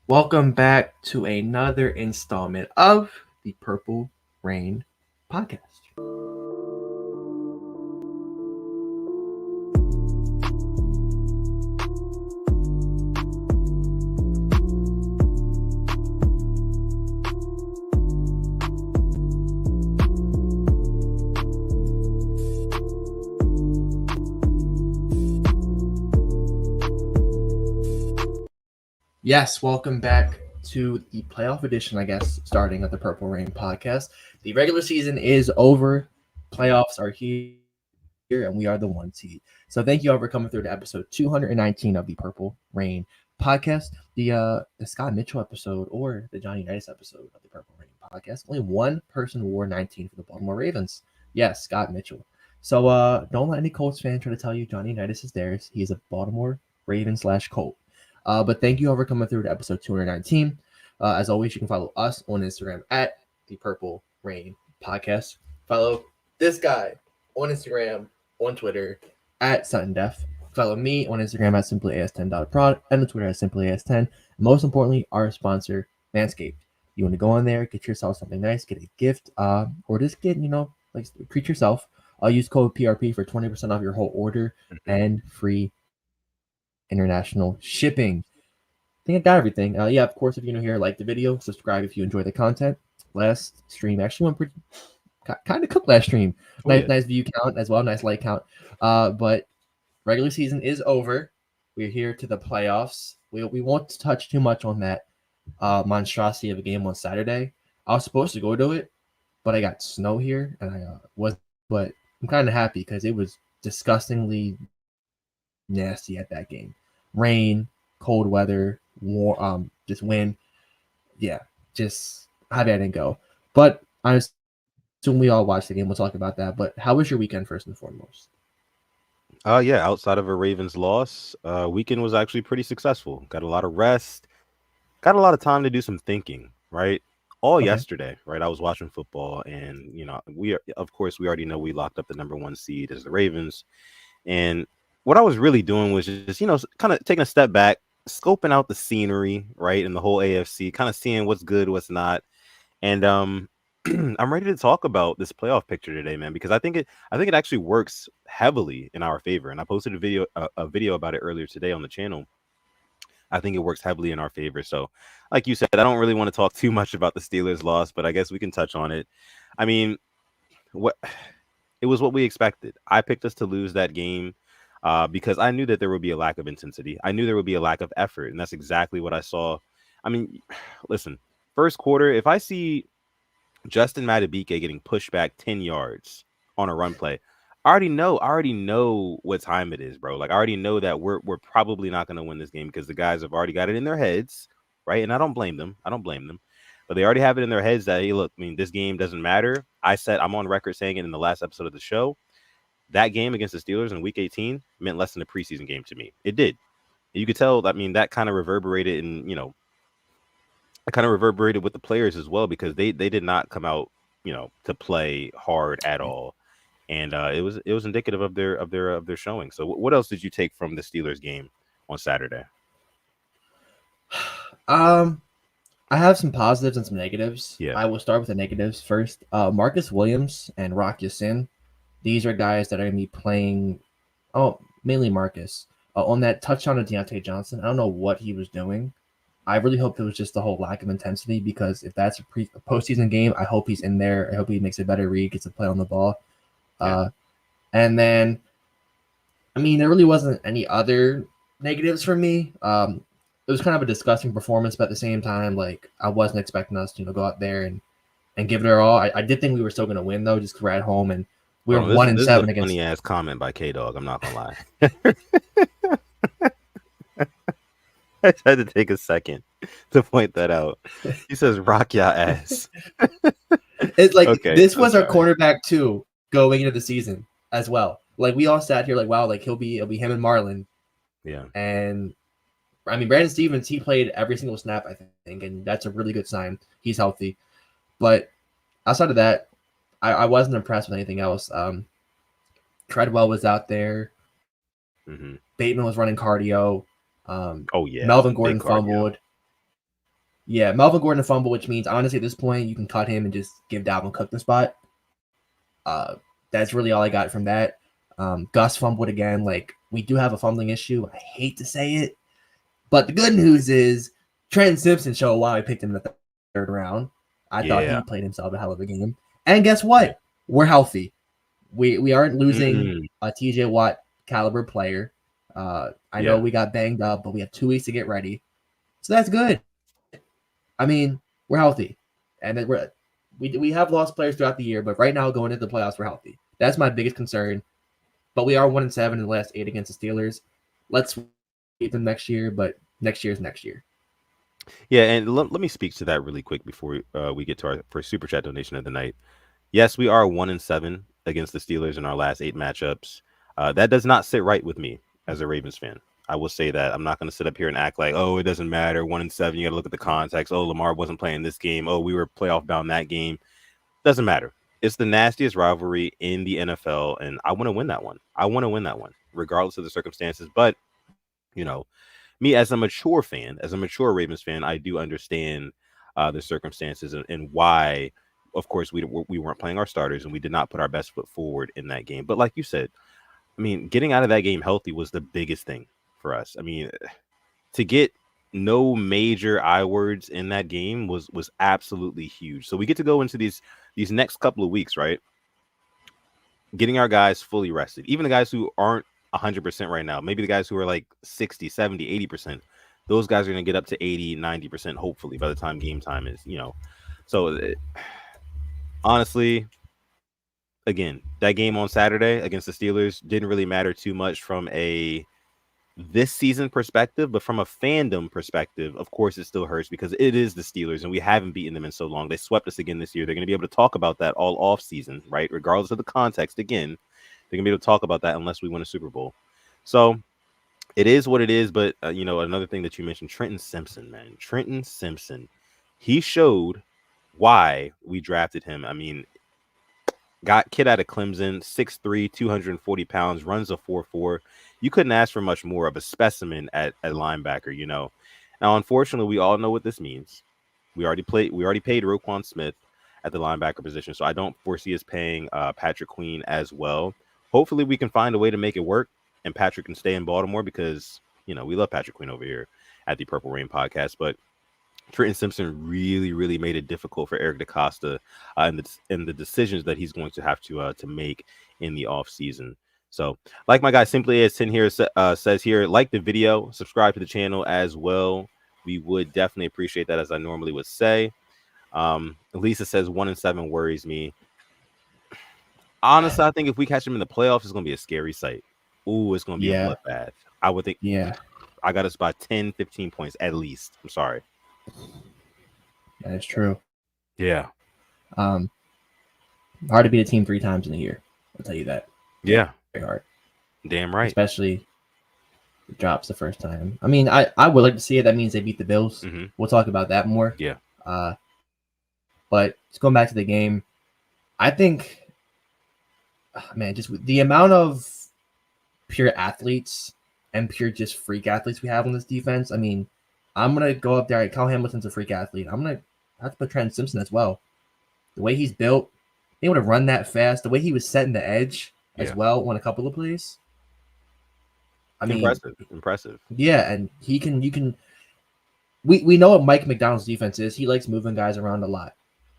Welcome back to another installment of the Purple Rain Podcast. Yes, welcome back to the playoff edition, I guess, starting of the Purple Rain Podcast. The regular season is over, playoffs are here, and we are the one seed. So thank you all for coming through to episode 219 of the Purple Rain Podcast, the Scott Mitchell episode or the Johnny Unitas episode of the Purple Rain Podcast. Only one person wore 19 for the Baltimore Ravens. Yes, Scott Mitchell. So don't let any Colts fan try to tell you Johnny Unitas is theirs. He is a Baltimore Raven / Colt. But thank you all for coming through to episode 219. As always, you can follow us on Instagram at the Purple Rain Podcast. Follow this guy on Instagram, on Twitter at Sutton Def. Follow me on Instagram at simplyas10.prod and on Twitter at simplyas10. And most importantly, our sponsor, Manscaped. You want to go on there, get yourself something nice, get a gift, or just get, like treat yourself. I'll use code PRP for 20% off your whole order and free international shipping. I think I got everything. Yeah, of course, if you're new here, like the video, subscribe if you enjoy the content. Last stream actually went pretty kind of cooked last stream. Nice view count as well, nice like count. But regular season is over. We're here to the playoffs. We won't touch too much on that monstrosity of a game on Saturday. I was supposed to go to it, but I got snow here, and but I'm kind of happy because it was disgustingly nasty at that game. Rain, cold weather, just wind. Yeah, just happy I didn't go. But I assume we all watched the game. We'll talk about that. But how was your weekend first and foremost? Yeah, outside of a Ravens loss, weekend was actually pretty successful. Got a lot of rest, got a lot of time to do some thinking, right? All Okay. yesterday, right? I was watching football, and of course, we already know we locked up the number one seed as the Ravens. And what I was really doing was just, kind of taking a step back, scoping out the scenery, right, and the whole AFC, kind of seeing what's good, what's not. And I'm ready to talk about this playoff picture today, man, because I think it actually works heavily in our favor. And I posted a video about it earlier today on the channel. I think it works heavily in our favor. So, like you said, I don't really want to talk too much about the Steelers' loss, but I guess we can touch on it. I mean, what it was what we expected. I picked us to lose that game because I knew that there would be a lack of intensity. I knew there would be a lack of effort, and that's exactly what I saw. I mean, listen, first quarter, if I see Justin Madubuike getting pushed back 10 yards on a run play, I already know what time it is, bro. Like, I already know that we're probably not going to win this game because the guys have already got it in their heads, right? And I don't blame them. But they already have it in their heads that, hey, look, I mean, this game doesn't matter. I'm on record saying it in the last episode of the show. That game against the Steelers in Week 18 meant less than a preseason game to me. It did. You could tell, I mean, that kind of reverberated in, it kind of reverberated with the players as well because they did not come out, to play hard at all. And it was indicative of their showing. So what else did you take from the Steelers game on Saturday? I have some positives and some negatives. Yeah. I will start with the negatives first. Marcus Williams and Rock Ya-Sin. These are guys that are going to be playing, mainly Marcus, on that touchdown to Deontay Johnson. I don't know what he was doing. I really hope it was just the whole lack of intensity because if that's a postseason game, I hope he's in there. I hope he makes a better read, gets a play on the ball. Yeah. And then, I mean, there really wasn't any other negatives for me. It was kind of a disgusting performance, but at the same time, like I wasn't expecting us to go out there and give it our all. I did think we were still going to win though, just because we're at home and we were 1-7 against. Funny ass comment by K-Dog. I'm not gonna lie. I had to take a second to point that out. He says, "Rock ya ass." It's like okay, this was our cornerback too going into the season as well. Like we all sat here like, wow, like it'll be him and Marlon. Yeah. And I mean, Brandon Stevens, he played every single snap, I think, and that's a really good sign. He's healthy. But outside of that, I wasn't impressed with anything else. Treadwell was out there. Mm-hmm. Bateman was running cardio. Melvin Gordon fumbled. Yeah, Melvin Gordon fumble, which means honestly at this point you can cut him and just give Dalvin Cook the spot. That's really all I got from that. Gus fumbled again. Like, we do have a fumbling issue. I hate to say it, but the good news is Trenton Simpson showed why I picked him in the third round. I thought he played himself a hell of a game. And guess what? We're healthy. We aren't losing a TJ Watt caliber player. I know we got banged up, but we have 2 weeks to get ready. So that's good. I mean, we're healthy. And we have lost players throughout the year, but right now going into the playoffs, we're healthy. That's my biggest concern. But we are 1-7 in the last 8 against the Steelers. Let's beat them next year, but next year is next year. Yeah, and let me speak to that really quick before we get to our first super chat donation of the night. Yes, we are 1-7 against the Steelers in our last 8 matchups. That does not sit right with me as a Ravens fan. I will say that. I'm not going to sit up here and act like, oh, it doesn't matter. 1-7, you got to look at the context. Oh, Lamar wasn't playing this game. Oh, we were playoff bound that game. Doesn't matter. It's the nastiest rivalry in the NFL, and I want to win that one. I want to win that one, regardless of the circumstances. But, you know, me as a mature fan, as a mature Ravens fan, I do understand the circumstances and why, of course, we weren't playing our starters and we did not put our best foot forward in that game. But like you said, I mean, getting out of that game healthy was the biggest thing for us. I mean, to get no major I words in that game was absolutely huge. So we get to go into these next couple of weeks, right? Getting our guys fully rested, even the guys who aren't 100% right now, maybe the guys who are like 60, 70, 80%, those guys are going to get up to 80, 90%, hopefully by the time game time is, so honestly, again, that game on Saturday against the Steelers didn't really matter too much from a this season perspective, but from a fandom perspective, of course, it still hurts because it is the Steelers and we haven't beaten them in so long. They swept us again this year. They're going to be able to talk about that all off season, right? Regardless of the context, again, they're going to be able to talk about that unless we win a Super Bowl. So it is what it is. But, another thing that you mentioned, Trenton Simpson, man. Trenton Simpson. He showed why we drafted him. I mean, got kid out of Clemson, 6'3", 240 pounds, runs a 4.4. You couldn't ask for much more of a specimen at linebacker, Now, unfortunately, we all know what this means. We already paid Roquan Smith at the linebacker position, so I don't foresee us paying Patrick Queen as well. Hopefully, we can find a way to make it work, and Patrick can stay in Baltimore because, we love Patrick Queen over here at the Purple Rain Podcast. But Trenton Simpson really, really made it difficult for Eric DeCosta in the decisions that he's going to have to make in the offseason. So, like my guy Simply as 10 here says here, like the video, subscribe to the channel as well. We would definitely appreciate that, as I normally would say. Lisa says 1-7 worries me. Honestly, I think if we catch him in the playoffs, it's going to be a scary sight. Ooh, it's going to be a bloodbath. I would think. Yeah. I got us by 10, 15 points at least. I'm sorry. That is true. Yeah. Hard to beat a team 3 times in a year. I'll tell you that. Yeah. Very hard. Damn right. Especially it drops the first time. I mean, I would like to see it. That means they beat the Bills. Mm-hmm. We'll talk about that more. Yeah. But just going back to the game, I think, man, just the amount of pure athletes and pure just freak athletes we have on this defense. I mean, I'm going to go up there. Kyle Hamilton's a freak athlete. I'm going to have to put Trenton Simpson as well. The way he's built, being able to run that fast, the way he was setting the edge as well on a couple of plays. I mean, impressive. Yeah, and you can. We know what Mike McDonald's defense is. He likes moving guys around a lot.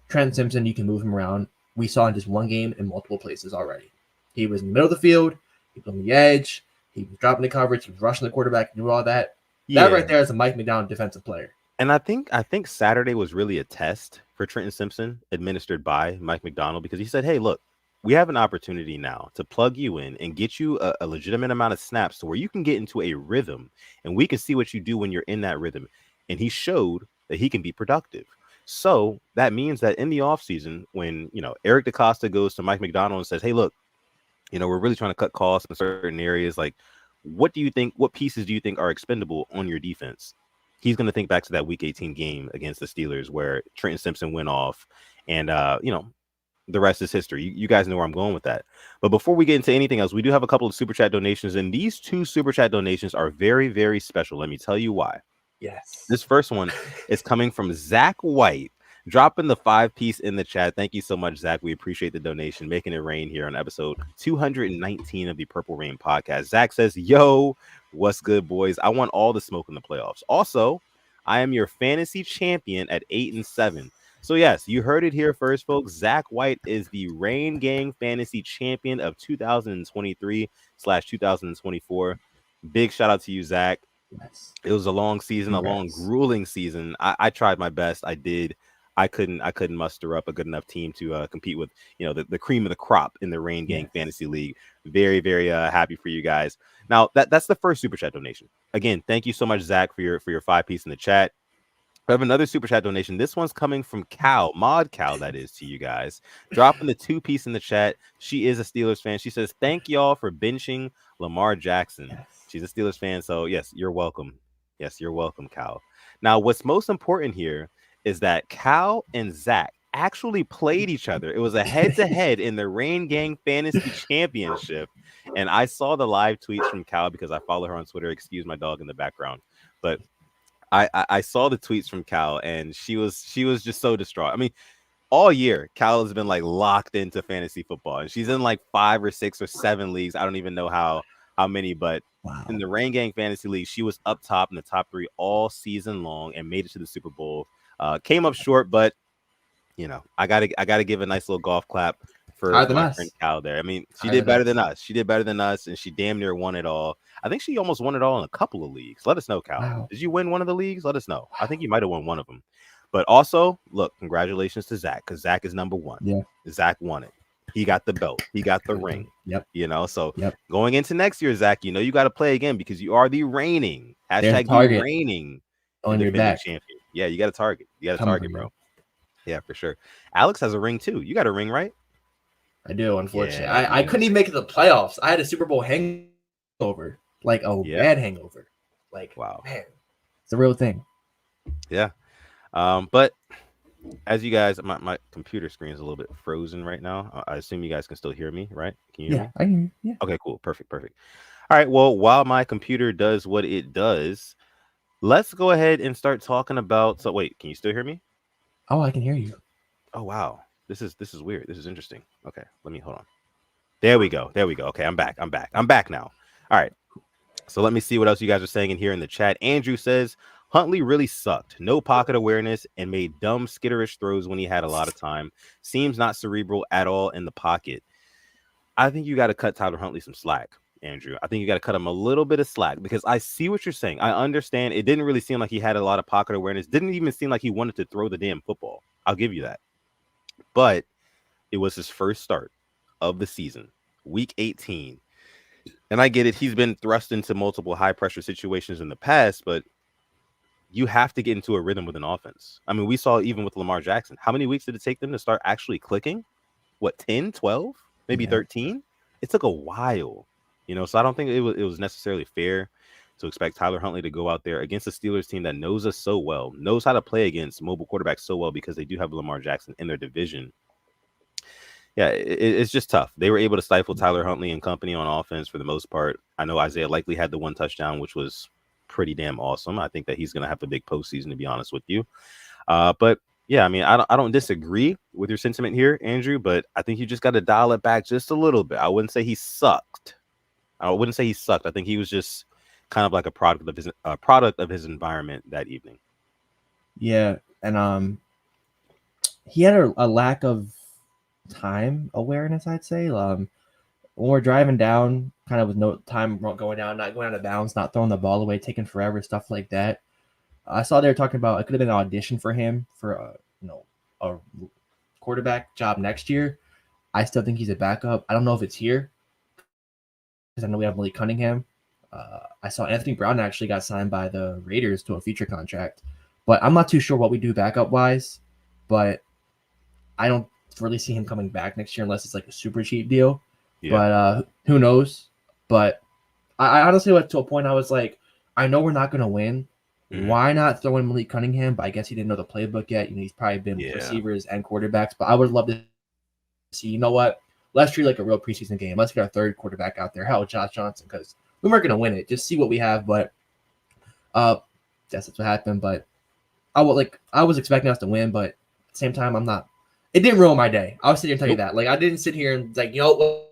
Trent Simpson, you can move him around. We saw in just one game in multiple places already. He was in the middle of the field. He was on the edge. He was dropping the coverage. He was rushing the quarterback. Do all that. Yeah. That right there is a Mike McDonald defensive player. And I think Saturday was really a test for Trenton Simpson, administered by Mike McDonald, because he said, "Hey, look, we have an opportunity now to plug you in and get you a legitimate amount of snaps to where you can get into a rhythm, and we can see what you do when you're in that rhythm." And he showed that he can be productive. So that means that in the offseason, when, Eric DeCosta goes to Mike McDonald and says, "Hey, look, we're really trying to cut costs in certain areas. Like, what pieces do you think are expendable on your defense?" He's going to think back to that Week 18 game against the Steelers where Trenton Simpson went off, and, the rest is history. You guys know where I'm going with that. But before we get into anything else, we do have a couple of Super Chat donations, and these 2 Super Chat donations are very, very special. Let me tell you why. Yes. This first one is coming from Zach White, dropping the 5-piece in the chat. Thank you so much, Zach. We appreciate the donation, making it rain here on episode 219 of the Purple Rain podcast. Zach says, yo, what's good, boys? I want all the smoke in the playoffs. Also, I am your fantasy champion at 8-7. So, yes, you heard it here first, folks. Zach White is the Rain Gang fantasy champion of 2023/2024. Big shout out to you, Zach. Yes. It was a long season, a long, grueling season. I tried my best. I did. I couldn't muster up a good enough team to compete with, the cream of the crop in the Rain Gang Fantasy League. Very, very happy for you guys. Now, that's the first super chat donation. Again, thank you so much, Zach, for your 5-piece in the chat. I have another super chat donation. This one's coming from Cal, Mod Cal, that is, to you guys. Dropping the 2-piece in the chat. She is a Steelers fan. She says, thank y'all for benching Lamar Jackson. Yes. She's a Steelers fan, so yes, you're welcome. Yes, you're welcome, Cal. Now, what's most important here is that Cal and Zach actually played each other. It was a head-to-head in the Rain Gang Fantasy Championship, and I saw the live tweets from Cal because I follow her on Twitter. Excuse my dog in the background, but I saw the tweets from Cal, and she was just so distraught. I mean, all year, Cal has been like locked into fantasy football, and she's in like 5 or 6 or 7 leagues. I don't even know how many, but in the Rain Gang Fantasy League, she was up top in the top 3 all season long and made it to the Super Bowl. Came up short, but I gotta give a nice little golf clap for my friend Cal there. I mean, she did better than us. She did better than us, and she damn near won it all. I think she almost won it all in a couple of leagues. Let us know, Cal. Wow. Did you win one of the leagues? Let us know. I think you might have won one of them. But also, look, congratulations to Zach, because Zach is number 1. Yeah. Zach won it. He got the belt. He got the ring. Yep. So going into next year, Zach, you got to play again because you are the reigning # the reigning on your back champion. Yeah, you got to target. You got to target, bro. Yeah, for sure. Alex has a ring too. You got a ring, right? I do, unfortunately. Yeah, I couldn't even make it to the playoffs. I had a Super Bowl hangover, like a bad hangover. Like, wow, man, it's a real thing. Yeah. But as you guys, my computer screen is a little bit frozen right now. I assume you guys can still hear me, right? Can you hear me? I can hear you. Yeah. Okay, cool. Perfect. All right. Well, while my computer does what it does, let's go ahead and start talking about. So wait, can you still hear me? Oh, I can hear you. Oh, wow. This is weird. This is interesting. Okay, let me hold on. There we go. Okay, I'm back now. All right. So let me see what else you guys are saying in here in the chat. Andrew says Huntley really sucked. No pocket awareness and made dumb skitterish throws when he had a lot of time. Seems not cerebral at all in the pocket. I think you got to cut Tyler Huntley some slack, Andrew. I think you got to cut him a little bit of slack because I see what you're saying. I understand. It didn't really seem like he had a lot of pocket awareness. Didn't even seem like he wanted to throw the damn football. I'll give you that. But it was his first start of the season, week 18. And I get it. He's been thrust into multiple high pressure situations in the past, but you have to get into a rhythm with an offense. I mean, we saw even with Lamar Jackson. How many weeks did it take them to start actually clicking? What, 10, 12, maybe 13? It took a while, so I don't think it was necessarily fair to expect Tyler Huntley to go out there against a Steelers team that knows us so well, knows how to play against mobile quarterbacks so well because they do have Lamar Jackson in their division. Yeah, it's just tough. They were able to stifle Tyler Huntley and company on offense for the most part. I know Isaiah likely had the 1 touchdown, which was pretty damn awesome. I think that he's going to have a big postseason, to be honest with you. But yeah, I mean, I don't disagree with your sentiment here, Andrew, but I think you just got to dial it back just a little bit. I wouldn't say he sucked. I think he was just kind of like a product of his environment that evening. Yeah, and he had a lack of time awareness, I'd say. When we're driving down, kind of with no time going down, not going out of bounds, not throwing the ball away, taking forever, stuff like that. I saw they were talking about it could have been an audition for him for a quarterback job next year. I still think he's a backup. I don't know if it's here because I know we have Malik Cunningham. I saw Anthony Brown actually got signed by the Raiders to a future contract, but I'm not too sure what we do backup wise. But I don't really see him coming back next year unless it's like a super cheap deal. Yeah. But who knows? But I honestly went to a point I was like, I know we're not going to win. Mm-hmm. Why not throw in Malik Cunningham? But I guess he didn't know the playbook yet. He's probably been with receivers and quarterbacks. But I would love to see, what? Let's treat like a real preseason game. Let's get our third quarterback out there. Hell, Josh Johnson, because we weren't going to win it. Just see what we have. But That's what happened. But I was expecting us to win, but at the same time, I'm not. It didn't ruin my day. I'll sit here and tell you that. Like I didn't sit here and like, well,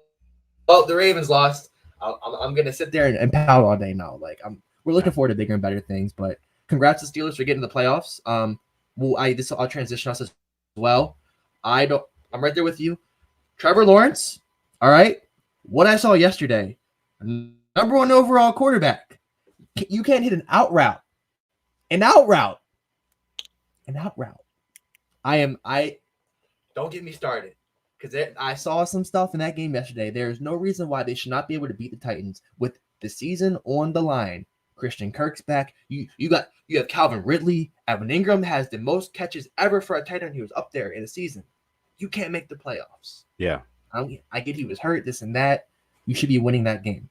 the Ravens lost. I'm gonna sit there and pout all day now. Like we're looking forward to bigger and better things. But congrats to Steelers for getting to the playoffs. I'll transition us as well. I'm right there with you. Trevor Lawrence. All right. What I saw yesterday, number 1 overall quarterback. You can't hit an out route. An out route. I don't get me started. Because I saw some stuff in that game yesterday. There's no reason why they should not be able to beat the Titans with the season on the line. Christian Kirk's back. You have Calvin Ridley. Evan Ingram has the most catches ever for a tight end. He was up there in the season. You can't make the playoffs. Yeah. I get he was hurt, this and that. You should be winning that game.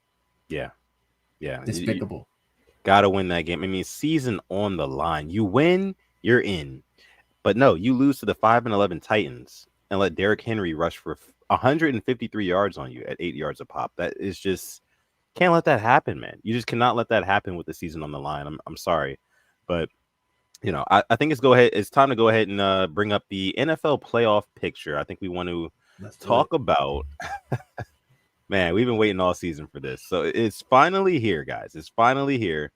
Yeah. Despicable. Gotta win that game. I mean, season on the line. You win, you're in. But no, you lose to the 5-11 Titans and let Derrick Henry rush for 153 yards on you at 8 yards a pop. That is just can't let that happen, man. You just cannot let that happen with the season on the line. I'm sorry, but I think it's time to go ahead and bring up the NFL playoff picture. I think we want to talk about. Man, we've been waiting all season for this, so it's finally here, guys. It's finally here.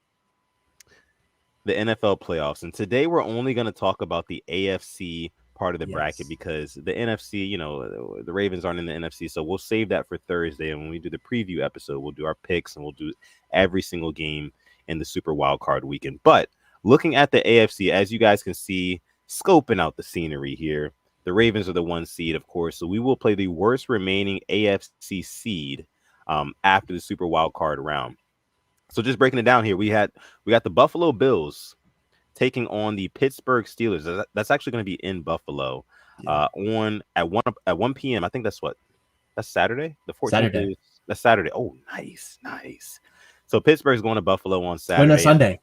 The NFL playoffs, and today we're only going to talk about the AFC part of the bracket because the NFC, the Ravens aren't in the NFC, so we'll save that for Thursday. And when we do the preview episode, we'll do our picks and we'll do every single game in the Super Wild Card weekend. But looking at the AFC, as you guys can see, scoping out the scenery here, the Ravens are the 1 seed, of course, so we will play the worst remaining AFC seed after the Super Wild Card round. So just breaking it down here, we got the Buffalo Bills taking on the Pittsburgh Steelers. That's actually going to be in Buffalo at 1 p.m. I think that's Saturday. The 14th Saturday. That's Saturday. Oh, nice. So Pittsburgh's going to Buffalo on Saturday. No, Sunday.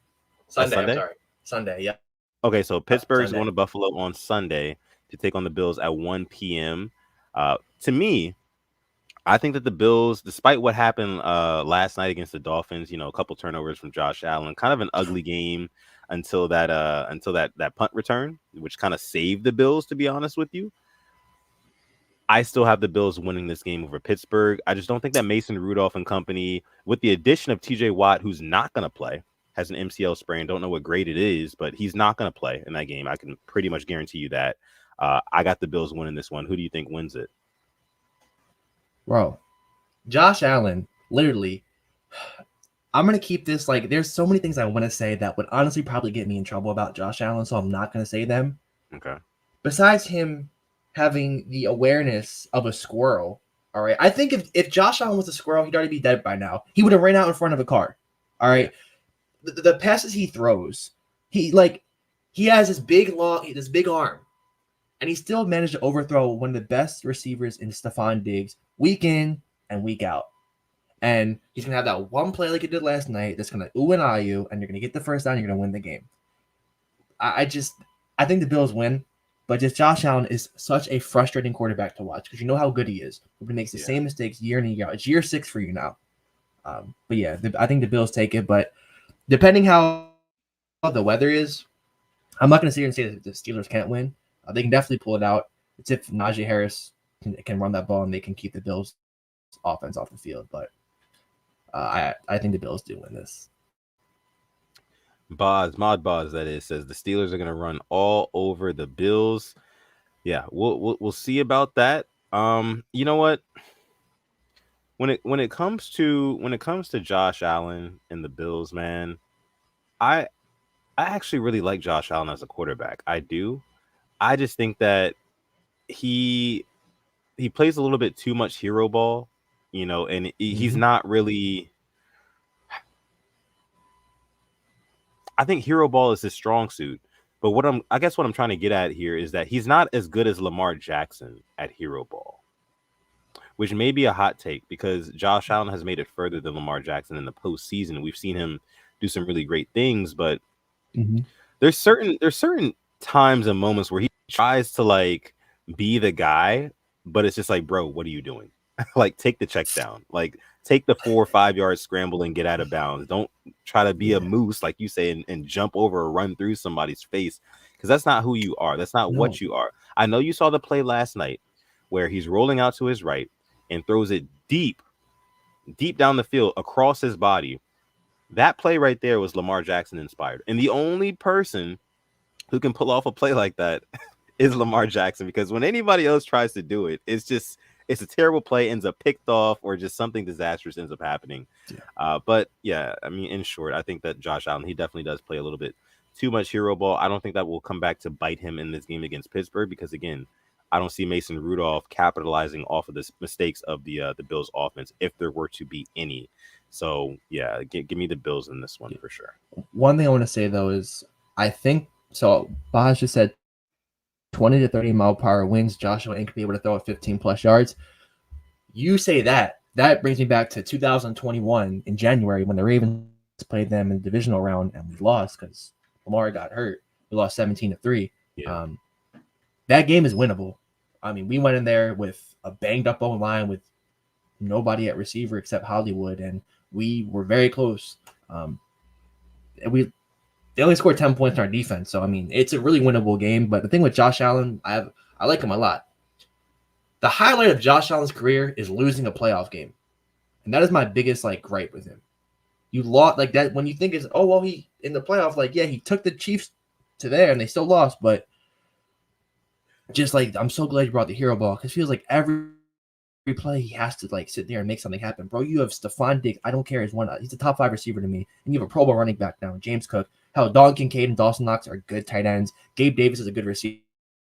Sunday. I'm sorry. Sunday. Yeah. Okay, so Pittsburgh's going to Buffalo on Sunday to take on the Bills at 1 p.m. To me, I think that the Bills, despite what happened last night against the Dolphins, a couple turnovers from Josh Allen, kind of an ugly game until that punt return, which kind of saved the Bills, to be honest with you. I still have the Bills winning this game over Pittsburgh. I just don't think that Mason Rudolph and company, with the addition of TJ Watt, who's not going to play, has an MCL sprain, don't know what grade it is, but he's not going to play in that game. I can pretty much guarantee you that. I got the Bills winning this one. Who do you think wins it? Bro, Josh Allen, literally, I'm going to keep this, there's so many things I want to say that would honestly probably get me in trouble about Josh Allen, so I'm not going to say them. Okay. Besides him having the awareness of a squirrel, all right? I think if Josh Allen was a squirrel, he'd already be dead by now. He would have ran out in front of a car, all right? The passes he throws, he has this big arm, and he still managed to overthrow one of the best receivers in Stephon Diggs week in and week out. And he's going to have that one play like he did last night that's going to ooh and ah you, and you're going to get the first down, you're going to win the game. I think the Bills win, but just Josh Allen is such a frustrating quarterback to watch because you know how good he is. He makes the same mistakes year in and year out. It's year 6 for you now. But yeah, I think the Bills take it, but depending how the weather is, I'm not going to sit here and say that the Steelers can't win. They can definitely pull it out. It's if Najee Harris can run that ball and they can keep the Bills' offense off the field. But I think the Bills do win this. Mod Boz, that is, says the Steelers are going to run all over the Bills. Yeah, we'll see about that. You know what? When it comes to Josh Allen and the Bills, man, I actually really like Josh Allen as a quarterback. I do. I just think that he plays a little bit too much hero ball, and he's not really. I think hero ball is his strong suit, but what I'm trying to get at here is that he's not as good as Lamar Jackson at hero ball, which may be a hot take because Josh Allen has made it further than Lamar Jackson in the postseason. We've seen him do some really great things, but there's certain times and moments where he tries to be the guy, but it's just bro, what are you doing? Take the check down. take the 4 or 5 yard scramble and get out of bounds. Don't try to be a moose, like you say, and jump over or run through somebody's face, because that's not who you are. That's not what you are. I know you saw the play last night where he's rolling out to his right and throws it deep down the field across his body. That play right there was Lamar Jackson inspired. And the only person who can pull off a play like that is Lamar Jackson, because when anybody else tries to do it, it's a terrible play, ends up picked off, or just something disastrous ends up happening. But yeah, I mean, in short, I think that Josh Allen, he definitely does play a little bit too much hero ball. I don't think that will come back to bite him in this game against Pittsburgh, because again, I don't see Mason Rudolph capitalizing off of the mistakes of the Bills offense, if there were to be any. So yeah, give me the Bills in this one for sure. One thing I want to say though is I think so. Boz just said 20 to 30 mile per hour winds. Josh Allen could be able to throw it 15 plus yards. You say that brings me back to 2021 in January when the Ravens played them in the divisional round and we lost because Lamar got hurt. We lost 17-3. Yeah. That game is winnable. I mean, we went in there with a banged up O-line with nobody at receiver except Hollywood, and we were very close. They only scored 10 points in our defense, so I mean, it's a really winnable game. But the thing with Josh Allen, I like him a lot. The highlight of Josh Allen's career is losing a playoff game, and that is my biggest gripe with him. You lost like that when you think it's he in the playoff, he took the Chiefs to there and they still lost, but just I'm so glad you brought the hero ball, because it feels like every play he has to sit there and make something happen. Bro, you have Stephon Diggs. I don't care. He's a top 5 receiver to me. And you have a Pro Bowl running back now, James Cook. Hell, Dalton Kincaid and Dawson Knox are good tight ends. Gabe Davis is a good receiver.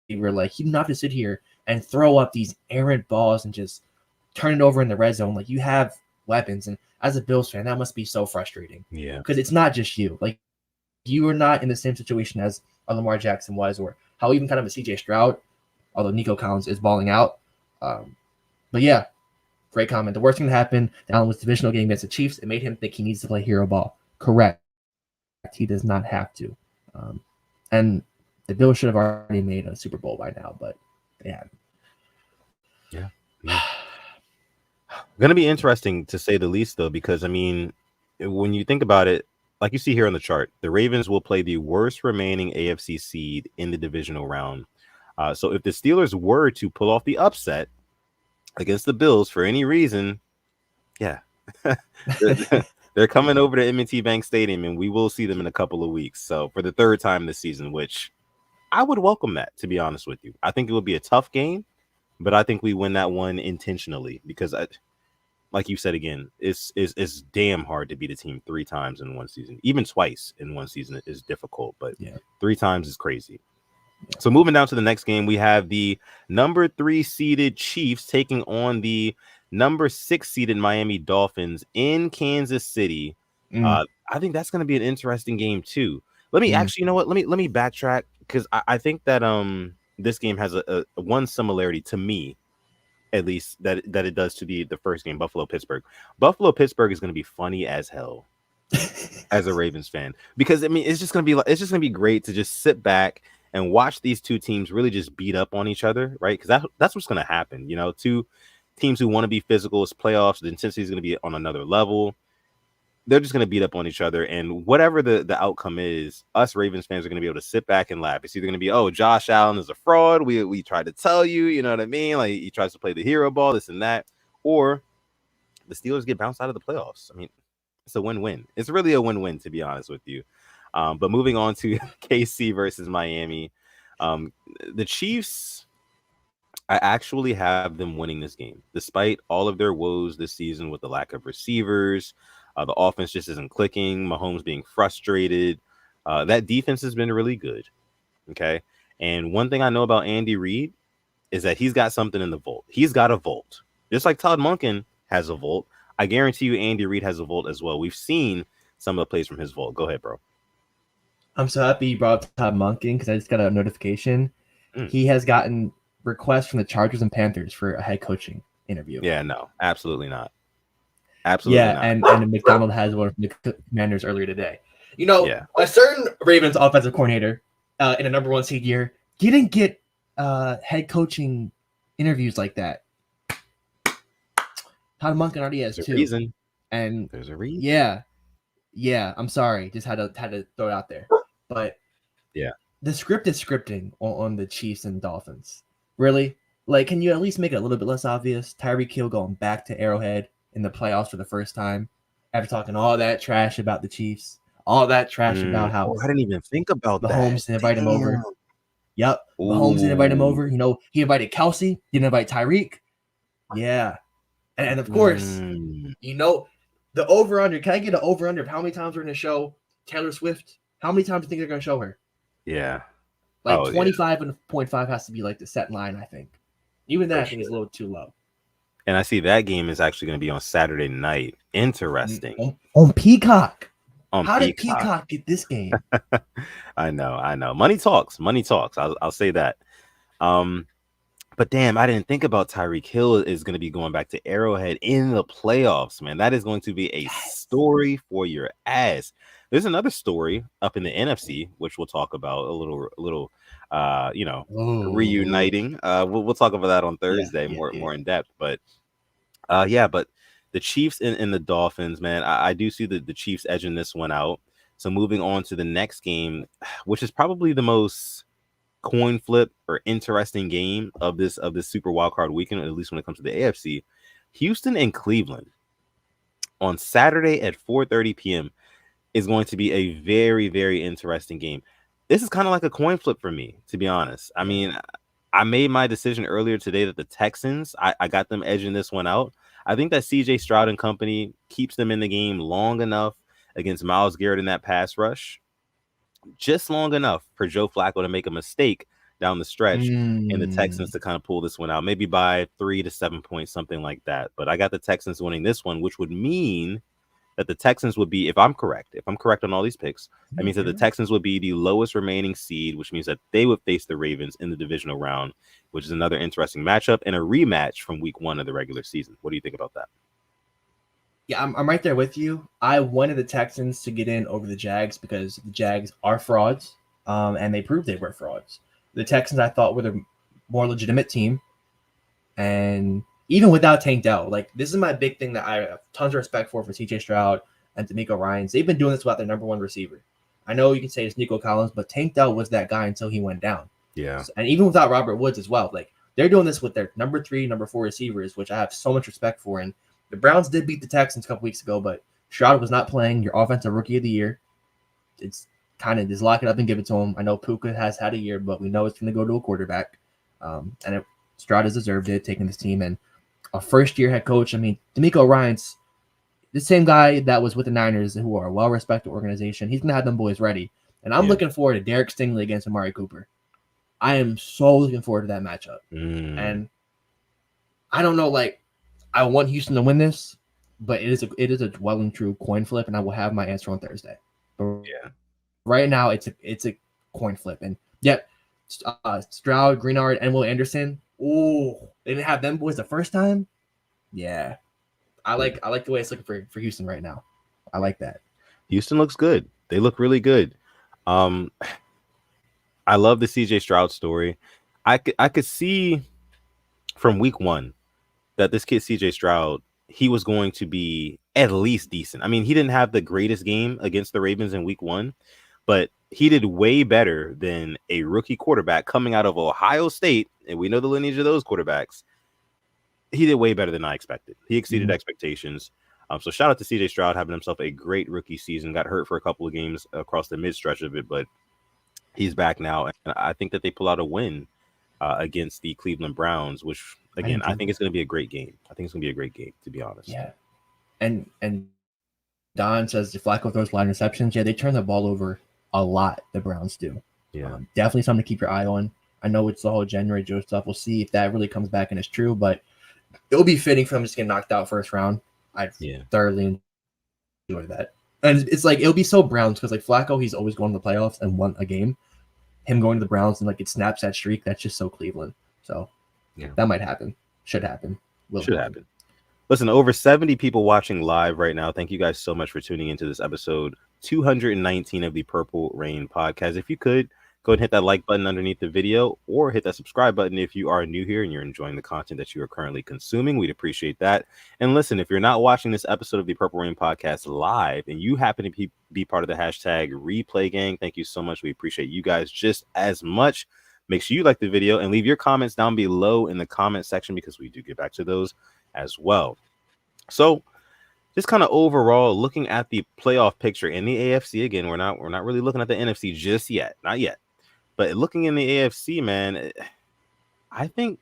You don't have to sit here and throw up these errant balls and just turn it over in the red zone. You have weapons. And as a Bills fan, that must be so frustrating. Yeah. Because it's not just you. You are not in the same situation as a Lamar Jackson was, or how even kind of a CJ Stroud, although Nico Collins is balling out. But yeah, great comment. The worst thing that happened, Allen was divisional game against the Chiefs. It made him think he needs to play hero ball. Correct. He does not have to. And the Bills should have already made a Super Bowl by now, but they haven't. Yeah. Going to be interesting to say the least, though, because I mean, when you think about it, like you see here on the chart, the Ravens will play the worst remaining AFC seed in the divisional round. So if the Steelers were to pull off the upset against the Bills for any reason, yeah, they're coming over to M&T Bank Stadium, and we will see them in a couple of weeks. So for the third time this season, which I would welcome that, to be honest with you. I think it would be a tough game, but I think we win that one intentionally, because like you said again, it's damn hard to beat a team 3 times in one season. Even twice in one season is difficult, but 3 times is crazy. Yeah. So moving down to the next game, we have the number 3 seeded Chiefs taking on the number 6 seeded Miami Dolphins in Kansas City. I think that's going to be an interesting game too. Let me actually, you know what? Let me backtrack, because I think that this game has a one similarity to me, at least, that it does to the first game, Buffalo-Pittsburgh. Buffalo-Pittsburgh is going to be funny as hell as a Ravens fan, because I mean, it's just going to be great to just sit back and watch these two teams really just beat up on each other, right? Because that's what's going to happen. Two teams who want to be physical. It's playoffs. The intensity is going to be on another level. They're just going to beat up on each other. And whatever the outcome is, us Ravens fans are going to be able to sit back and laugh. It's either going to be, Josh Allen is a fraud. We tried to tell you, you know what I mean? He tries to play the hero ball, this and that. Or the Steelers get bounced out of the playoffs. I mean, it's a win-win. It's really a win-win, to be honest with you. But moving on to KC versus Miami, the Chiefs, I actually have them winning this game, despite all of their woes this season with the lack of receivers. The offense just isn't clicking. Mahomes being frustrated. That defense has been really good. Okay. And one thing I know about Andy Reid is that he's got something in the vault. He's got a vault. Just like Todd Monken has a vault. I guarantee you Andy Reid has a vault as well. We've seen some of the plays from his vault. Go ahead, bro. I'm so happy you brought up Todd Monken, because I just got a notification. He has gotten requests from the Chargers and Panthers for a head coaching interview. Yeah, no, absolutely not. Absolutely not. And McDonald has one from the Commanders earlier today. A certain Ravens offensive coordinator in a number 1 seed year didn't get head coaching interviews like that. Todd Monken already has There's a 2. reason. And There's a reason. yeah. I'm sorry, just had to throw it out there. But yeah, the script is scripting on the Chiefs and Dolphins. Really, like, can you at least make it a little bit less obvious? Tyreek Hill going back to Arrowhead in the playoffs for the first time after talking all that trash about the Chiefs, all that trash about how I didn't even think about that. Mahomes didn't invite him over. Yep, Ooh. Mahomes didn't invite him over. You know, he invited Kelsey, didn't invite Tyreek. Yeah, and of course, you know, the over under. Can I get an over under of how many times we're going to show Taylor Swift? How many times do you think they're going to show her? Yeah. Like 25.5 has to be like the set line, I think. Even that, I think, is a little too low. And I see that game is actually going to be on Saturday night. Interesting. On Peacock. How did Peacock get this game? I know. Money talks. I'll say that. But damn, I didn't think about Tyreek Hill is going to be going back to Arrowhead in the playoffs, man. That is going to be a story for your ass. There's another story up in the NFC, which we'll talk about a little, reuniting. We'll talk about that on Thursday more in depth. But but the Chiefs and the Dolphins, man, I do see the Chiefs edging this one out. So moving on to the next game, which is probably the most coin flip or interesting game of this Super Wildcard weekend, at least when it comes to the AFC. Houston and Cleveland on Saturday at 4:30 p.m. is going to be a very, very interesting game. This is kind of like a coin flip for me, to be honest. I mean, I made my decision earlier today that the Texans, I got them edging this one out. I think that CJ Stroud and company keeps them in the game long enough against Myles Garrett in that pass rush, just long enough for Joe Flacco to make a mistake down the stretch and the Texans to kind of pull this one out, maybe by 3 to 7 points, something like that. But I got the Texans winning this one, which would mean that the Texans would be, if I'm correct on all these picks, that means that the Texans would be the lowest remaining seed, which means that they would face the Ravens in the divisional round, which is another interesting matchup and a rematch from week 1 of the regular season. What do you think about that? Yeah, I'm right there with you. I wanted the Texans to get in over the Jags because the Jags are frauds, and they proved they were frauds. The Texans, I thought, were the more legitimate team, and even without Tank Dell, like, this is my big thing that I have tons of respect for CJ Stroud and D'Amico Ryans. They've been doing this without their number 1 receiver. I know you can say it's Nico Collins, but Tank Dell was that guy until he went down. Yeah. And even without Robert Woods as well. Like, they're doing this with their number 3, number 4 receivers, which I have so much respect for. And the Browns did beat the Texans a couple weeks ago, but Stroud was not playing. Your offensive rookie of the year. It's kind of just lock it up and give it to him. I know Puka has had a year, but we know it's going to go to a quarterback. Stroud has deserved it, taking this team. And a first-year head coach, I mean, D'Amico Ryans, the same guy that was with the Niners, who are a well-respected organization, he's going to have them boys ready. And I'm looking forward to Derek Stingley against Amari Cooper. I am so looking forward to that matchup. And I don't know, like, I want Houston to win this, but it is a well and true coin flip, and I will have my answer on Thursday. But right now, it's a coin flip. And Stroud, Greenard, and Will Anderson. Oh, they didn't have them boys the first time. Yeah, I like the way it's looking for Houston right now. I like that. Houston looks good. They look really good. I love the CJ Stroud story. I could see from week 1 that this kid CJ Stroud, he was going to be at least decent. I mean, he didn't have the greatest game against the Ravens in week 1, but he did way better than a rookie quarterback coming out of Ohio State, and we know the lineage of those quarterbacks. He did way better than I expected. He exceeded expectations. So shout out to CJ Stroud having himself a great rookie season. Got hurt for a couple of games across the mid-stretch of it, but he's back now. And I think that they pull out a win against the Cleveland Browns, which, again, I think it's going to be a great game. I think it's going to be a great game, to be honest. Yeah. And Don says if Flacco throws line receptions, they turn the ball over a lot, the Browns do. Yeah. Definitely something to keep your eye on. I know it's the whole January Joe stuff. We'll see if that really comes back and is true, but it will be fitting for him to get knocked out first round. I'd thoroughly enjoy that. And it's like, it'll be so Browns because, like, Flacco, he's always going to the playoffs and won a game. Him going to the Browns and, like, it snaps that streak, that's just so Cleveland. So that might happen. Should happen. Should happen. Listen, over 70 people watching live right now. Thank you guys so much for tuning into this episode 219 of the Purple Rain podcast. If you could, Go ahead and hit that like button underneath the video, or hit that subscribe button if you are new here and you're enjoying the content that you are currently consuming. We'd appreciate that. And listen, if you're not watching this episode of the Purple Rain Podcast live and you happen to be part of the hashtag replay gang, thank you so much. We appreciate you guys just as much. Make sure you like the video and leave your comments down below in the comment section because we do get back to those as well. So just kind of overall looking at the playoff picture in the AFC again, we're not really looking at the NFC just yet, not yet. But looking in the AFC, man, I think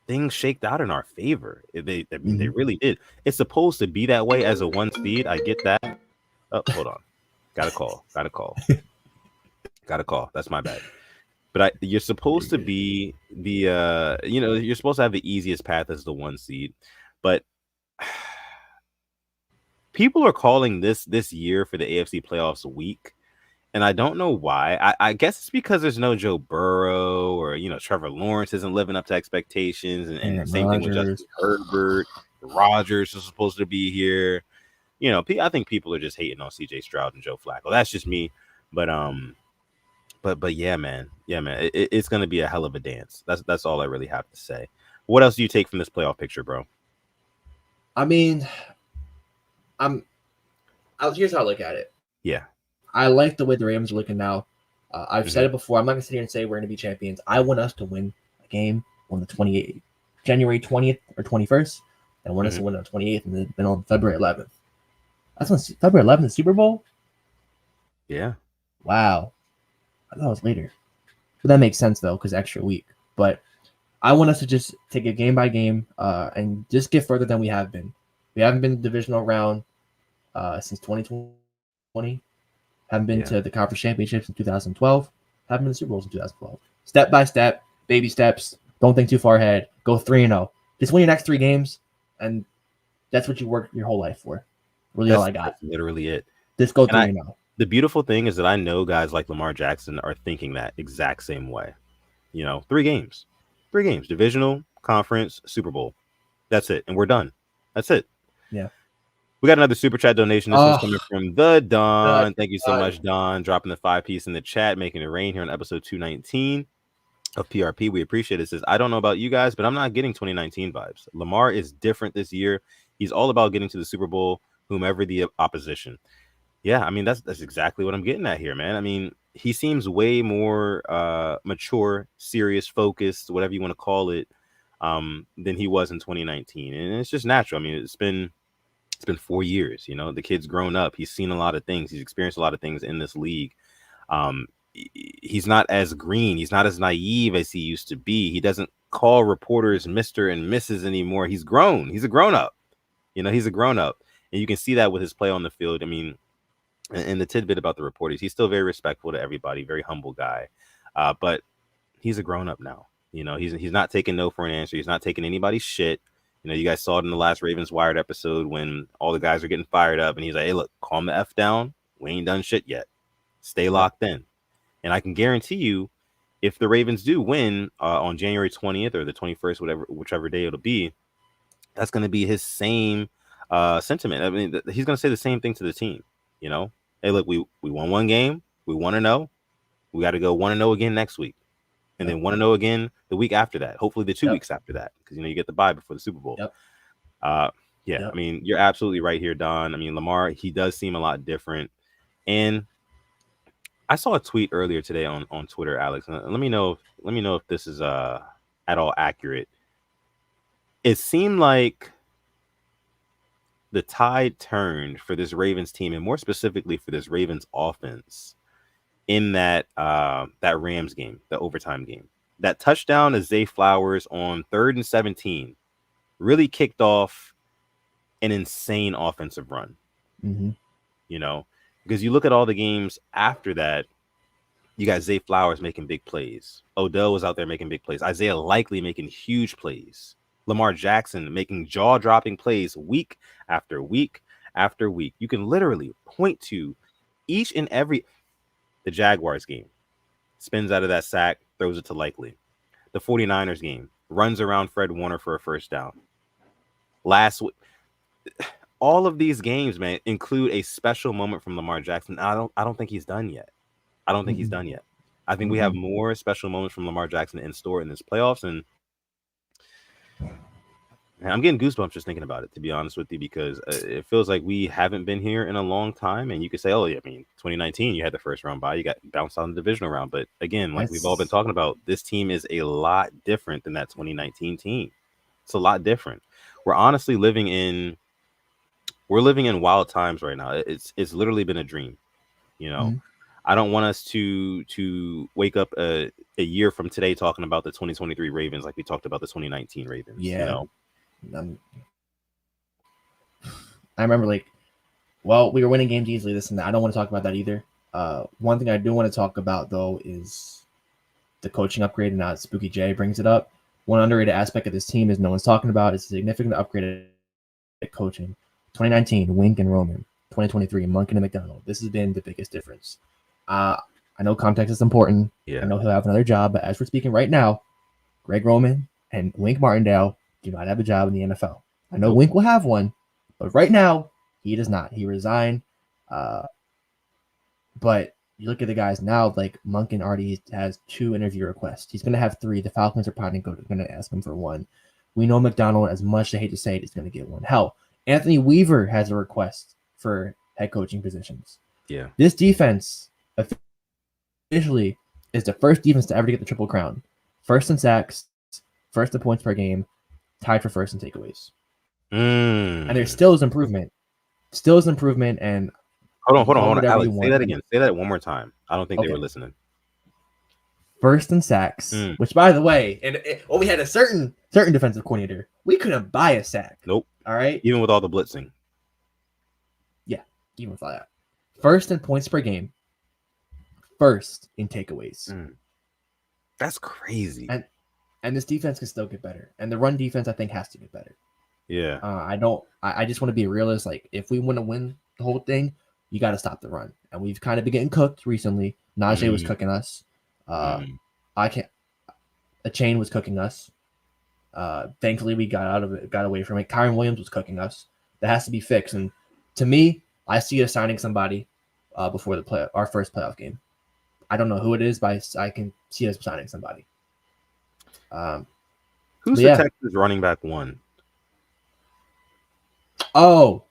things shaked out in our favor. They really did. It's supposed to be that way as a 1 seed. I get that. Oh, hold on. Got a call. That's my bad. But you're supposed to be the you're supposed to have the easiest path as the 1 seed. But people are calling this year for the AFC playoffs weak. And I don't know why. I guess it's because there's no Joe Burrow or, Trevor Lawrence isn't living up to expectations. And same thing with Justin Herbert. Rodgers is supposed to be here. I think people are just hating on CJ Stroud and Joe Flacco. That's just me. But yeah, man. It's going to be a hell of a dance. That's all I really have to say. What else do you take from this playoff picture, bro? I mean, here's how I look at it. Yeah. I like the way the Ravens are looking now. I've said it before. I'm not going to sit here and say we're going to be champions. I want us to win a game on the January 20th or 21st. I want us to win on the 28th and then on February 11th. That's on February 11th, the Super Bowl? Yeah. Wow. I thought it was later. But that makes sense, though, because extra week. But I want us to just take it game by game and just get further than we have been. We haven't been in the divisional round since 2020. Haven't been to the conference championships in 2012. Haven't been to Super Bowls in 2012. Step by step, baby steps. Don't think too far ahead. Go 3-0. Just win your next 3 games, and that's what you work your whole life for. Really, all I got. That's literally it. Just go 3-0. The beautiful thing is that I know guys like Lamar Jackson are thinking that exact same way. 3 games. 3 games. Divisional, conference, Super Bowl. That's it. And we're done. That's it. Yeah. We got another super chat donation. This one's coming from the Don. Thank you so much, Don. Dropping the 5-piece in the chat, making it rain here on episode 219 of PRP. We appreciate it. It says, I don't know about you guys, but I'm not getting 2019 vibes. Lamar is different this year. He's all about getting to the Super Bowl, whomever the opposition. Yeah, I mean, that's exactly what I'm getting at here, man. I mean, he seems way more mature, serious, focused, whatever you want to call it, than he was in 2019. And it's just natural. I mean, it's been 4 years. The kid's grown up. He's seen a lot of things. He's experienced a lot of things in this league. He's not as green. He's not as naive as he used to be. He doesn't call reporters Mr. and Mrs. anymore. He's grown. He's a grown up. He's a grown up. And you can see that with his play on the field. I mean, and the tidbit about the reporters, he's still very respectful to everybody, very humble guy. But he's a grown up now. He's not taking no for an answer. He's not taking anybody's shit. You guys saw it in the last Ravens Wired episode when all the guys are getting fired up and he's like, hey, look, calm the F down. We ain't done shit yet. Stay locked in. And I can guarantee you, if the Ravens do win on January 20th or the 21st, whichever day it'll be, that's going to be his same sentiment. I mean, he's going to say the same thing to the team. Hey, look, we won 1 game. We 1-0. We got to go 1-0 again next week. And then 1-0 again the week after that. Hopefully the 2 weeks after that, because you get the bye before the Super Bowl. I mean, you're absolutely right here, Don. I mean, Lamar, he does seem a lot different. And I saw a tweet earlier today on Twitter, Alex. And let me know if this is at all accurate. It seemed like the tide turned for this Ravens team, and more specifically for this Ravens offense, in that Rams game, the overtime game. That touchdown to Zay Flowers on 3rd and 17 really kicked off an insane offensive run. Because you look at all the games after that, you got Zay Flowers making big plays. Odell was out there making big plays. Isaiah Likely making huge plays. Lamar Jackson making jaw-dropping plays week after week after week. You can literally point to each and every... The Jaguars game, spins out of that sack, throws it to Likely. The 49ers game, runs around Fred Warner for a first down. Last week, all of these games, man, include a special moment from Lamar Jackson. I don't think he's done yet. I think we have more special moments from Lamar Jackson in store in this playoffs, and I'm getting goosebumps just thinking about it, to be honest with you, because it feels like we haven't been here in a long time. And you could say, oh, yeah, I mean, 2019, you had the first round bye, you got bounced out in the divisional round. But again, like we've all been talking about, this team is a lot different than that 2019 team. It's a lot different. We're honestly living in wild times right now. It's literally been a dream, you know. I don't want us to wake up a year from today talking about the 2023 Ravens like we talked about the 2019 Ravens. Yeah. You know, I remember we were winning games easily, this and that. I don't want to talk about that either. One thing I do want to talk about though is the coaching upgrade, and now Spooky J brings it up. One underrated aspect of this team is no one's talking about is a significant upgrade at coaching. 2019, Wink and Roman. 2023, Monken and McDonald. This has been the biggest difference. I know context is important. Yeah. I know he'll have another job, but as we're speaking right now, Greg Roman and Wink Martindale do not have a job in the NFL. I know Wink will have one, but right now he does not. He resigned. But you look at the guys now, like Monken already has 2 interview requests. He's going to have 3. The Falcons are probably going to ask him for 1. We know McDonald, as much as I hate to say it, is going to get 1. Hell, Anthony Weaver has a request for head coaching positions. Yeah. This defense officially is the first defense to ever get the Triple Crown. First in sacks, first in points per game, tied for first in takeaways. And there still is improvement. And hold on. Alex, say that again. Say that one more time. I don't think they were listening. First in sacks, which, by the way, we had a certain defensive coordinator. We couldn't buy a sack. Nope. All right. Even with all the blitzing. Yeah, even with all that. First in points per game. First in takeaways. That's crazy. And this defense can still get better. And the run defense, I think, has to get better. Yeah. I just want to be a realist. Like, if we want to win the whole thing, you got to stop the run. And we've kind of been getting cooked recently. Najee was cooking us. A chain was cooking us. Thankfully, we got away from it. Kyron Williams was cooking us. That has to be fixed. And to me, I see us signing somebody before our first playoff game. I don't know who it is, but I can see us signing somebody. Who's the Texans running back 1? Oh,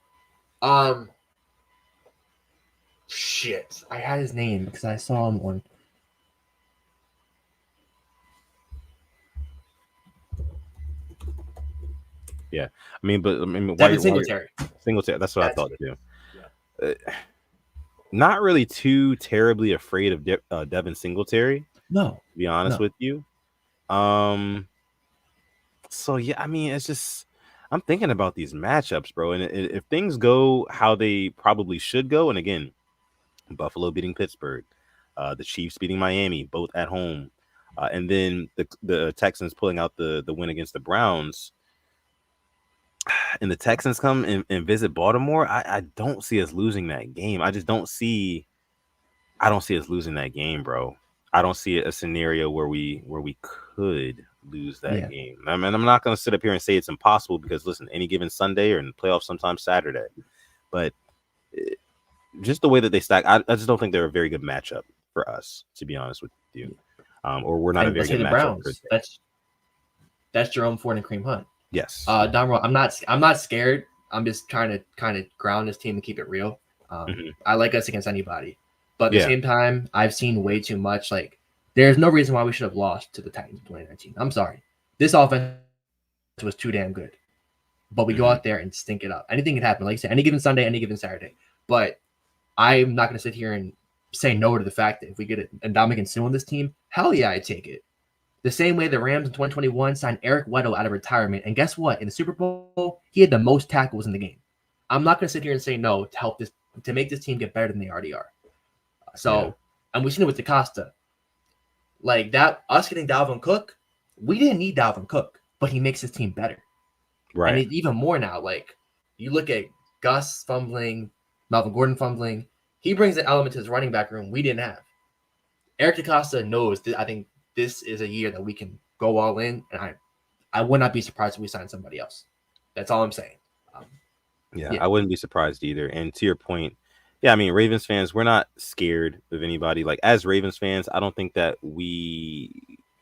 shit! I had his name because I saw him on. Yeah, I mean, Devin Singletary. Singletary. That's what I thought too. Yeah. Not really too terribly afraid of Devin Singletary. No, to be honest with you. So yeah, I mean, it's just I'm thinking about these matchups, bro, and if things go how they probably should go, and again, Buffalo beating Pittsburgh, the Chiefs beating Miami, both at home, and then the Texans pulling out the win against the Browns. And the Texans come and visit Baltimore, I don't see us losing that game. I don't see us losing that game, bro. I don't see a scenario where we could lose that game. I mean, I'm not going to sit up here and say it's impossible because, listen, any given Sunday or in the playoffs, sometimes Saturday. But just the way that they stack, I just don't think they're a very good matchup for us, to be honest with you. Or we're not a very good matchup. Browns. That's Jerome Ford and Kareem Hunt. Yes. Don, I'm not scared. I'm just trying to kind of ground this team and keep it real. I like us against anybody, but at the same time, I've seen way too much. Like, there's no reason why we should have lost to the Titans in 2019. I'm sorry, this offense was too damn good, but we go out there and stink it up. Anything can happen. Like I said, any given Sunday, any given Saturday. But I'm not going to sit here and say no to the fact that if we get a Ndamukong Suh on this team, hell yeah, I take it. The same way the Rams in 2021 signed Eric Weddle out of retirement. And guess what? In the Super Bowl, he had the most tackles in the game. I'm not going to sit here and say no to make this team get better than they already are. And we've seen it with DaCosta. Like that, us getting Dalvin Cook, we didn't need Dalvin Cook, but he makes his team better. Right. And even more now, like you look at Gus fumbling, Melvin Gordon fumbling. He brings an element to his running back room we didn't have. Eric DaCosta knows that I think this is a year that we can go all in, and I would not be surprised if we sign somebody else. That's all I'm saying. I wouldn't be surprised either. And to your point, Yeah, I mean, Ravens fans, we're not scared of anybody. Like, as Ravens fans, I don't think that we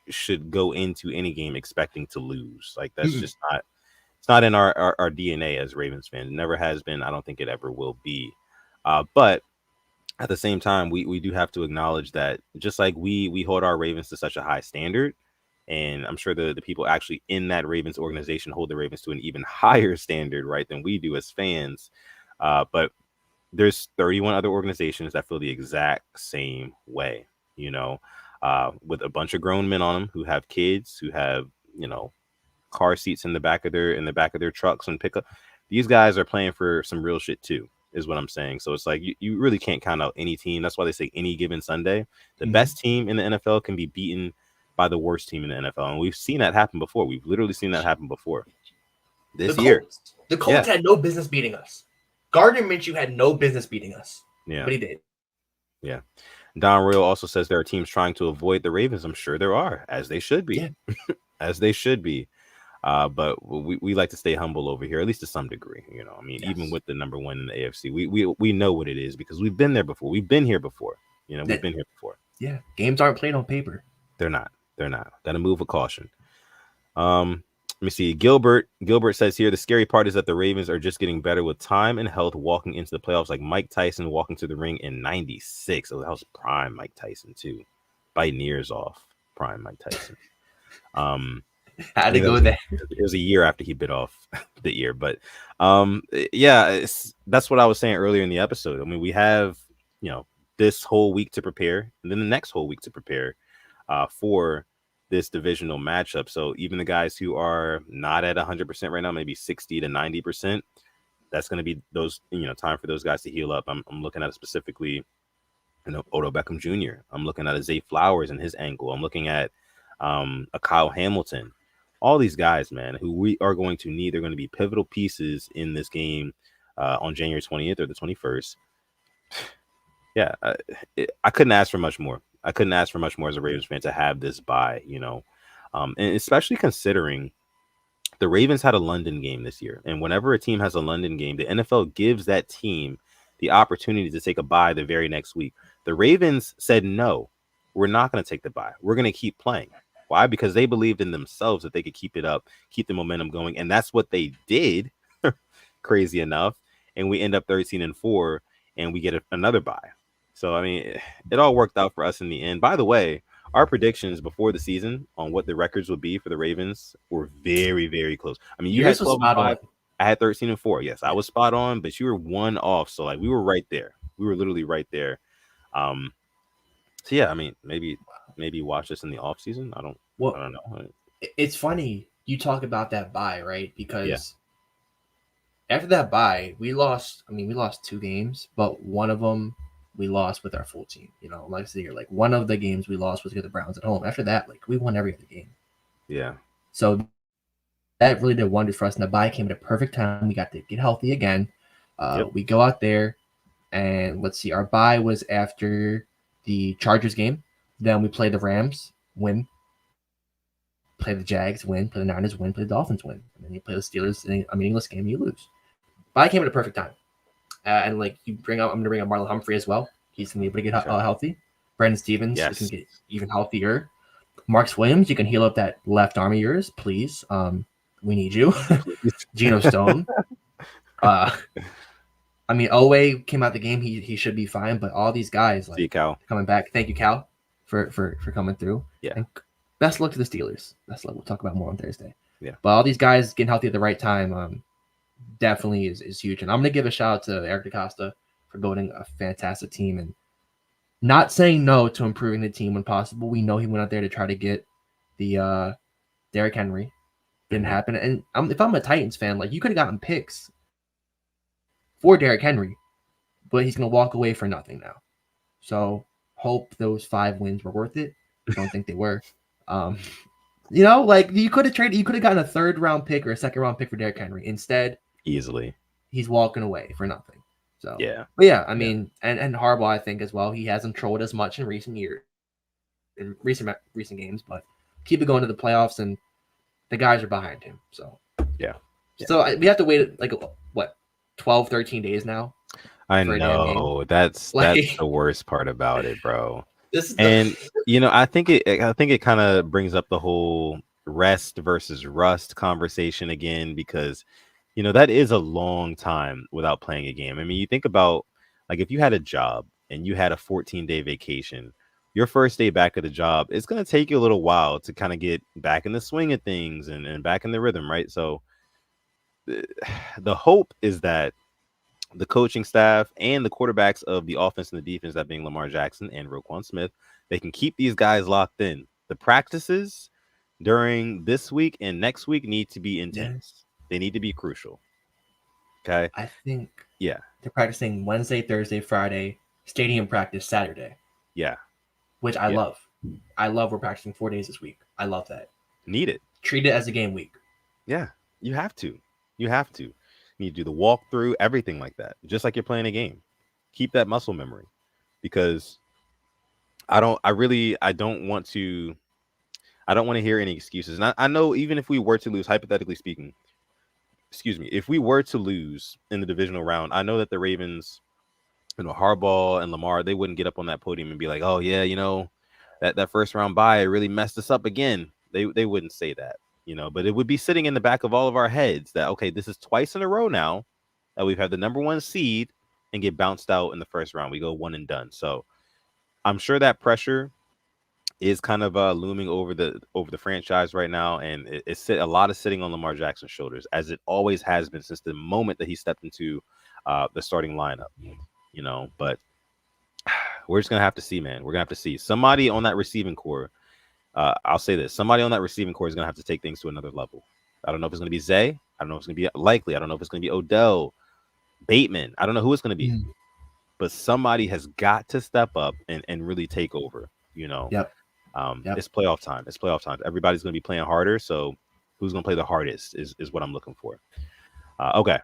should go into any game expecting to lose. Like, that's Mm-mm. just not, it's not in our DNA as Ravens fans. It never has been. I don't think it ever will be. But at the same time, we do have to acknowledge that just like we hold our Ravens to such a high standard, and I'm sure the people actually in that Ravens organization hold the Ravens to an even higher standard, right, than we do as fans. But there's 31 other organizations that feel the exact same way, you know, with a bunch of grown men on them who have kids, who have, you know, car seats in the back of their trucks and pickup. These guys are playing for some real shit too, is what I'm saying. So it's like you really can't count out any team. That's why they say any given Sunday. The best team in the NFL can be beaten by the worst team in the NFL. And we've seen that happen before. We've literally seen that happen before this year. The Colts had no business beating us. Gardner Minshew had no business beating us. Yeah. But he did. Yeah. Don Royal also says there are teams trying to avoid the Ravens. I'm sure there are, as they should be. Yeah. As they should be. But we like to stay humble over here, at least to some degree. You know, I mean, even with the number one in the AFC, we know what it is because we've been there before. We've been here before. You know, we've been here before. Yeah. Games aren't played on paper. They're not. Got to move with caution. Let me see. Gilbert says here, the scary part is that the Ravens are just getting better with time and health walking into the playoffs, like Mike Tyson walking to the ring in 96. So that was prime Mike Tyson too. Biting ears off. Prime Mike Tyson. Had to go there. It was a year after he bit off the ear. But yeah, that's what I was saying earlier in the episode. I mean, we have, you know, this whole week to prepare and then the next whole week to prepare for this divisional matchup. So even the guys who are not at 100% right now, maybe 60 to 90%, that's going to be those, you know, time for those guys to heal up. I'm looking at it specifically, you know, Odell Beckham Jr. I'm looking at a Zay Flowers and his ankle. I'm looking at a Kyle Hamilton. All these guys, man, who we are going to need. They're going to be pivotal pieces in this game on January 20th or the 21st. Yeah, I couldn't ask for much more. I couldn't ask for much more as a Ravens fan to have this bye, you know, and especially considering the Ravens had a London game this year. And whenever a team has a London game, the NFL gives that team the opportunity to take a bye the very next week. The Ravens said, no, we're not going to take the bye. We're going to keep playing. Why? Because they believed in themselves that they could keep it up, keep the momentum going. And that's what they did, crazy enough. And we end up 13-4 and we get another bye. So, I mean, it all worked out for us in the end. By the way, our predictions before the season on what the records would be for the Ravens were very, very close. I mean, you had 12-5. I had 13-4. Yes, I was spot on, but you were one off. So, like, we were right there. We were literally right there. So, yeah, I mean, maybe watch this in the off season. I don't know. It's funny you talk about that bye, right? Because after that bye, we lost 2 games, but one of them we lost with our full team. You know, like I said, like one of the games we lost was against the Browns at home. After that, like we won every other game. Yeah. So that really did wonders for us. And the bye came at a perfect time. We got to get healthy again. We go out there and let's see, our bye was after the Chargers game. Then we play the Rams, win. Play the Jags, win. Play the Niners, win. Play the Dolphins, win. And then you play the Steelers in a meaningless game, you lose. Bye came at a perfect time. And like I'm going to bring up Marlon Humphrey as well. He's going to be able to get healthy. Brandon Stevens can get even healthier. Marks Williams, you can heal up that left arm of yours, please. We need you. Geno Stone. I mean, Owe came out the game. He should be fine. But all these guys like Cal coming back. Thank you, Cal, for coming through. Yeah. And best luck to the Steelers. Best luck. We'll talk about more on Thursday. Yeah. But all these guys getting healthy at the right time. Definitely is huge. And I'm going to give a shout out to Eric DaCosta for building a fantastic team and not saying no to improving the team when possible. We know he went out there to try to get the Derrick Henry. Didn't happen. And if I'm a Titans fan, like you could have gotten picks for Derrick Henry, but he's going to walk away for nothing now. So hope those 5 wins were worth it. I don't think they were. You know, like you could have gotten a 3rd round pick or a 2nd round pick for Derrick Henry. Instead, easily he's walking away for nothing. So but I mean, and Harbaugh, I think as well. He hasn't trolled as much in recent recent games, but keep it going to the playoffs, and the guys are behind him. So yeah. So we have to wait like what 12, 13 days now. I for a damn game. know that's Like the worst part about it, bro. this is the And I think it kind of brings up the whole rest versus rust conversation again because that is a long time without playing a game. I mean, you think about like if you had a job and you had a 14-day vacation, your first day back at the job, it's going to take you a little while to kind of get back in the swing of things and back in the rhythm, right? So the hope is that the coaching staff and the quarterbacks of the offense and the defense, that being Lamar Jackson and Roquan Smith, they can keep these guys locked in. The practices during this week and next week need to be intense. yes. They need to be crucial. Okay. I think Yeah. they're practicing Wednesday, Thursday, Friday, stadium practice Saturday, Yeah. which I Yeah. love. I love we're practicing 4 days this week. I love that. Need it. Treat it as a game week. Yeah. You have to. You have to. You need to do the walkthrough, everything like that, just like you're playing a game. Keep that muscle memory because I don't want to hear any excuses. And I know even if we were to lose, hypothetically speaking, excuse me, if we were to lose in the divisional round, I know that the Ravens, Harbaugh and Lamar, they wouldn't get up on that podium and be like, oh yeah, that first round bye really messed us up again. They wouldn't say that, but it would be sitting in the back of all of our heads that, okay, this is twice in a row now that we've had the number one seed and get bounced out in the first round. We go one and done. So I'm sure that pressure is kind of looming over the franchise right now, and it's a lot of sitting on Lamar Jackson's shoulders, as it always has been since the moment that he stepped into the starting lineup. But we're just gonna have to see, man. We're gonna have to see somebody on that receiving core. I'll say this: somebody on that receiving core is gonna have to take things to another level. I don't know if it's gonna be Zay. I don't know if it's gonna be Likely. I don't know if it's gonna be Odell, Bateman. I don't know who it's gonna be. But somebody has got to step up and really take over. Yep. It's playoff time. It's playoff time. Everybody's going to be playing harder. So who's going to play the hardest is what I'm looking for. Okay.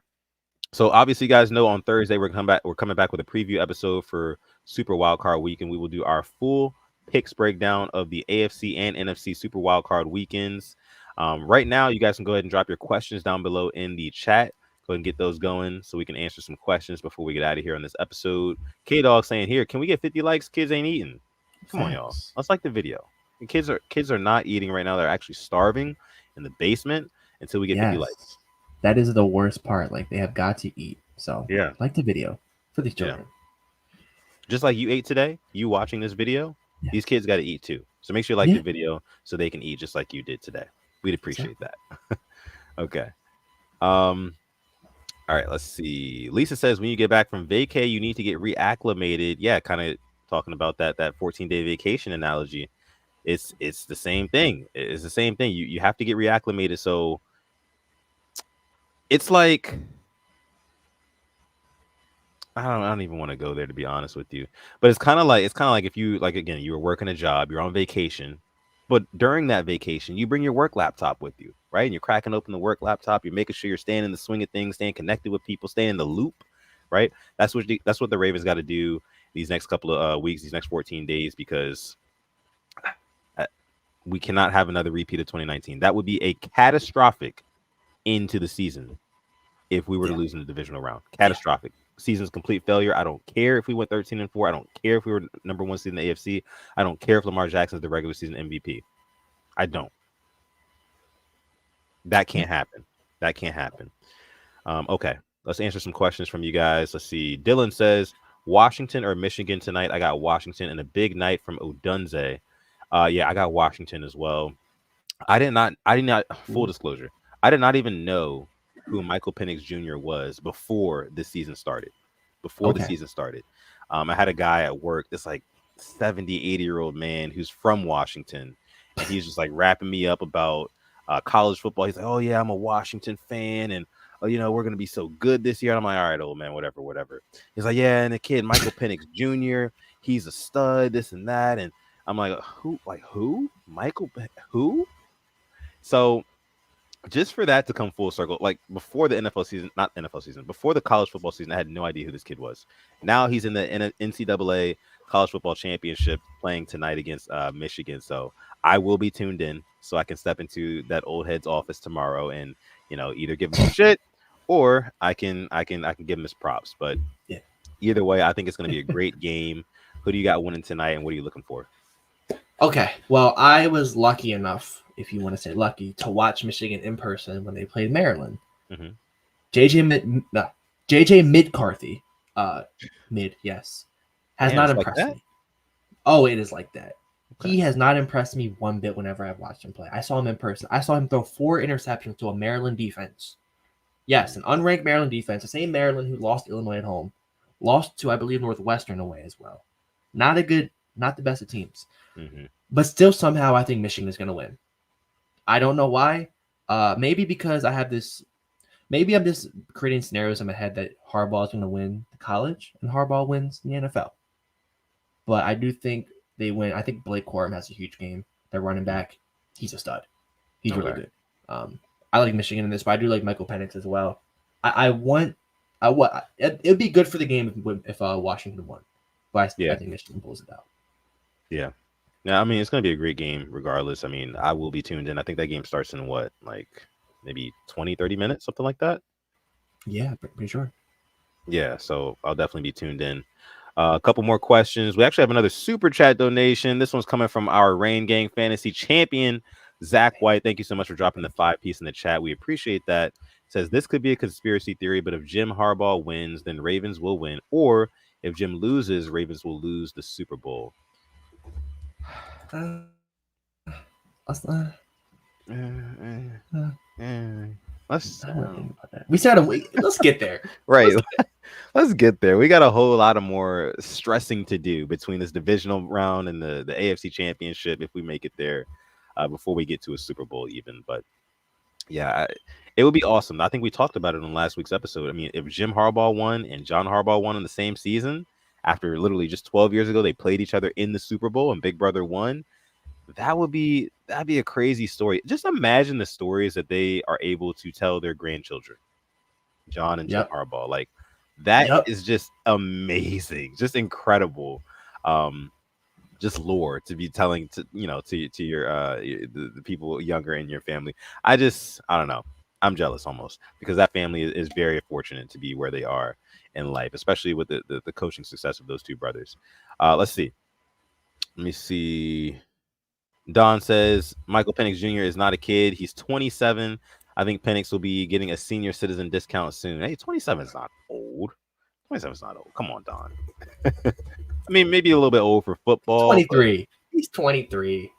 So obviously, you guys know on Thursday we're coming back with a preview episode for Super Wildcard Week, and we will do our full picks breakdown of the AFC and NFC Super Wildcard weekends. Right now, you guys can go ahead and drop your questions down below in the chat. Go ahead and get those going so we can answer some questions before we get out of here on this episode. K-Dog saying here, can we get 50 likes? Kids ain't eating. Come on, y'all. Let's like the video. And kids are not eating right now. They're actually starving in the basement until we get 50 likes. That is the worst part. Like, they have got to eat. So yeah, like the video for these children. Yeah. Just like you ate today, you watching this video, these kids got to eat too. So make sure you like the video so they can eat just like you did today. We'd appreciate that. Okay. All right, let's see. Lisa says when you get back from vacay, you need to get reacclimated. Yeah, kind of talking about that 14-day vacation analogy. It's the same thing. It's the same thing. You have to get reacclimated. So it's like I don't even want to go there, to be honest with you. But it's kind of like if you again, you were working a job, you're on vacation, but during that vacation, you bring your work laptop with you, right? And you're cracking open the work laptop. You're making sure you're staying in the swing of things, staying connected with people, staying in the loop, right? That's what the Ravens got to do these next couple of weeks, these next 14 days, because we cannot have another repeat of 2019. That would be a catastrophic end to the season if we were to lose in the divisional round. Catastrophic. Season's complete failure. I don't care if we went 13-4. I don't care if we were number one seed in the AFC. I don't care if Lamar Jackson is the regular season MVP. I don't. That can't happen. That can't happen. Okay, let's answer some questions from you guys. Let's see. Dylan says, Washington or Michigan tonight? I got Washington, and a big night from Odunze. Yeah, I got Washington as well. I did not, full disclosure, I did not even know who Michael Penix Jr. was before the season started. The season started. I had a guy at work, this like 70, 80-year-old man who's from Washington, and he's just like wrapping me up about college football. He's like, oh yeah, I'm a Washington fan, and we're gonna be so good this year. And I'm like, all right, old man, whatever. He's like, yeah, and the kid Michael Penix Jr., he's a stud, this and that. And I'm like, who? Who? So just for that to come full circle, like before the before the college football season, I had no idea who this kid was. Now he's in the NCAA college football championship playing tonight against Michigan. So I will be tuned in so I can step into that old head's office tomorrow and, either give him some shit or I can give him his props. But either way, I think it's going to be a great game. Who do you got winning tonight, and what are you looking for? Okay, well, I was lucky enough, if you want to say lucky, to watch Michigan in person when they played Maryland. Mm-hmm. JJ McCarthy, yes, has Damn, not it's like impressed that? me. Oh, it is like that. Okay. He has not impressed me one bit whenever I've watched him play. I saw him in person. I saw him throw 4 interceptions to a Maryland defense. Yes, an unranked Maryland defense, the same Maryland who lost Illinois at home, lost to, I believe, Northwestern away as well. Not the best of teams. Mm-hmm. But still, somehow, I think Michigan is going to win. I don't know why. Maybe because I have this. Maybe I'm just creating scenarios in my head that Harbaugh is going to win the college and Harbaugh wins the NFL. But I do think they win. I think Blake Corum has a huge game. Their running back, he's a stud. He's really good. I like Michigan in this, but I do like Michael Penix as well. It'd be good for the game if Washington won. But I think Michigan pulls it out. Yeah. I mean, it's going to be a great game regardless. I mean, I will be tuned in. I think that game starts in what, like maybe 20, 30 minutes, something like that? Yeah, pretty sure. Yeah, so I'll definitely be tuned in. A couple more questions. We actually have another super chat donation. This one's coming from our Rain Gang Fantasy champion, Zach White. Thank you so much for dropping the 5-piece in the chat. We appreciate that. It says this could be a conspiracy theory, but if Jim Harbaugh wins, then Ravens will win. Or if Jim loses, Ravens will lose the Super Bowl. We said let's get there. Right. Let's get there. We got a whole lot of more stressing to do between this divisional round and the AFC Championship if we make it there before we get to a Super Bowl even. But yeah, it would be awesome. I think we talked about it on last week's episode. I mean, if Jim Harbaugh won and John Harbaugh won in the same season, after literally just 12 years ago, they played each other in the Super Bowl and Big Brother won. That'd be a crazy story. Just imagine the stories that they are able to tell their grandchildren, John and Jim Harbaugh. Like that is just amazing, just incredible. Just lore to be telling to your the people younger in your family. I don't know. I'm jealous almost because that family is very fortunate to be where they are in life, especially with the coaching success of those two brothers. Let's see. Let me see. Don says Michael Penix Jr. is not a kid. He's 27. I think Penix will be getting a senior citizen discount soon. Hey, 27 is not old. 27 is not old. Come on, Don. I mean, maybe a little bit old for football. 23. He's 23.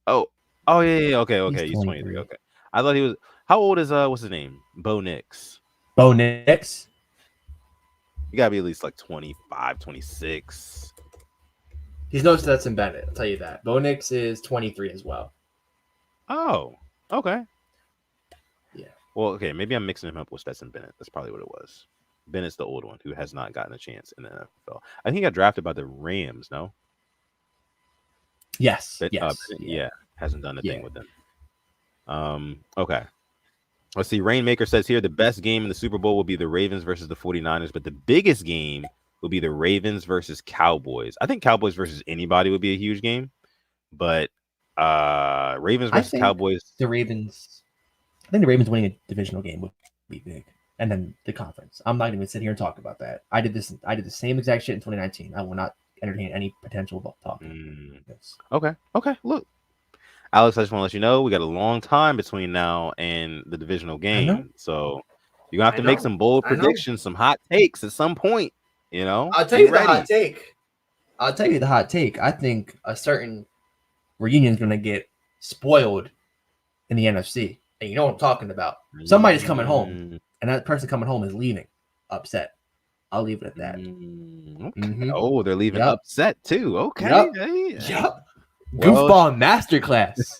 Oh, yeah. Okay. He's 23. Okay. I thought he was. How old is what's his name? Bo Nix. Bo Nix. You gotta be at least like 25, 26. He's no Stetson Bennett, I'll tell you that. Bo Nix is 23 as well. Oh, okay. Yeah. Well, okay, maybe I'm mixing him up with Stetson Bennett. That's probably what it was. Bennett's the old one who has not gotten a chance in the NFL. I think he got drafted by the Rams, no? Yes. Bennett, hasn't done a thing with them. Okay. Let's see. Rainmaker says here the best game in the Super Bowl will be the Ravens versus the 49ers, but the biggest game will be the Ravens versus Cowboys. I think Cowboys versus anybody would be a huge game, but Ravens versus Cowboys. I think the Ravens winning a divisional game would be big, and then the conference. I'm not even sit here and talk about that. I did the same exact shit in 2019. I will not entertain any potential about talking. Okay. Look, Alex, I just want to let you know we got a long time between now and the divisional game, so you're gonna have to make some bold predictions, some hot takes at some point. I'll tell you the hot take. I think a certain reunion is going to get spoiled in the NFC. And you know what I'm talking about. Somebody's coming home, and that person coming home is leaving upset. I'll leave it at that. Okay. Oh, they're leaving upset too. Okay. Yep. Goofball masterclass.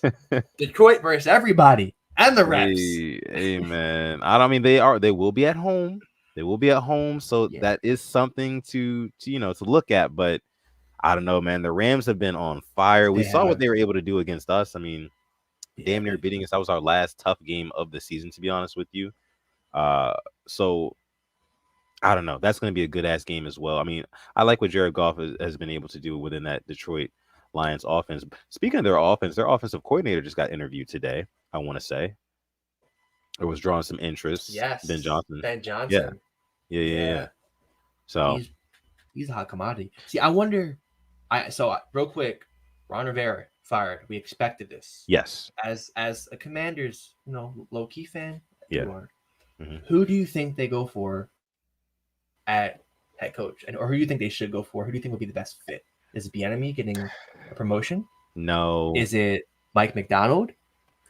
Detroit versus everybody and the refs. Hey, man. I mean, they will be at home. They will be at home, so that is something to look at. But I don't know, man. The Rams have been on fire. We saw what they were able to do against us. I mean, damn near beating us. That was our last tough game of the season, to be honest with you. So I don't know. That's going to be a good ass game as well. I mean, I like what Jared Goff has been able to do within that Detroit Lions offense. Speaking of their offensive coordinator just got interviewed today. I want to say. It was drawing some interest. Yes. Ben Johnson. Yeah. So He's a hot commodity. See, I wonder. Real quick, Ron Rivera fired. We expected this. Yes. As a Commanders, low key fan, Yeah. you are. Mm-hmm. Who do you think they go for at head coach, or who do you think they should go for? Who do you think would be the best fit? Is it Bieniemy getting a promotion? No. Is it Mike McDonald?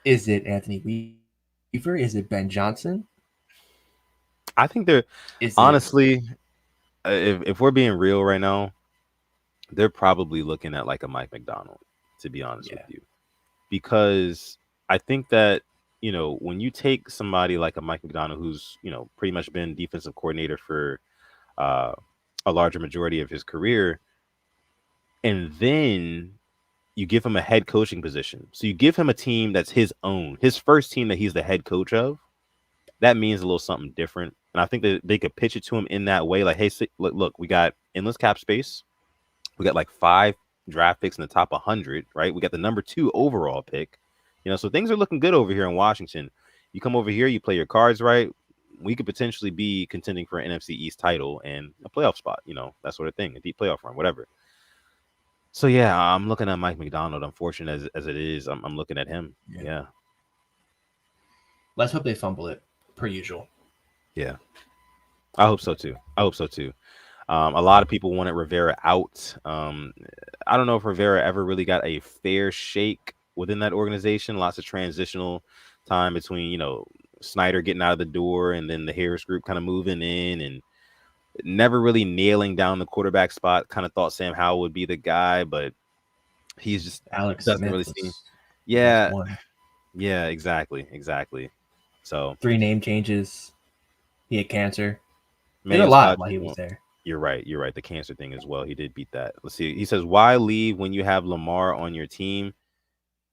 Is it Anthony Weaver? Is it Ben Johnson? I think they're Is it honestly, if we're being real right now, they're probably looking at like a Mike McDonald, to be honest with you, because I think that when you take somebody like a Mike McDonald, who's pretty much been defensive coordinator for a larger majority of his career, and then you give him a head coaching position. So you give him a team that's his own, his first team that he's the head coach of. That means a little something different. And I think that they could pitch it to him in that way. Like, hey, look, we got endless cap space. We got like 5 draft picks in the top 100, right? We got the number 2 overall pick. So things are looking good over here in Washington. You come over here, you play your cards right. We could potentially be contending for an NFC East title and a playoff spot, that sort of thing, a deep playoff run, whatever. So, yeah, I'm looking at Mike McDonald. Unfortunate as it is, I'm looking at him. Yeah. Let's hope they fumble it, per usual. Yeah. I hope so, too. A lot of people wanted Rivera out. I don't know if Rivera ever really got a fair shake within that organization. Lots of transitional time between, Snyder getting out of the door and then the Harris group kind of moving in, and never really nailing down the quarterback spot. Kind of thought Sam Howell would be the guy, but he's just Alex doesn't Smith really seem. was Yeah. one. Yeah, exactly. So 3 name changes. He had cancer. Man, Did a lot while he was there. You're right. The cancer thing as well. He did beat that. Let's see. He says, why leave when you have Lamar on your team?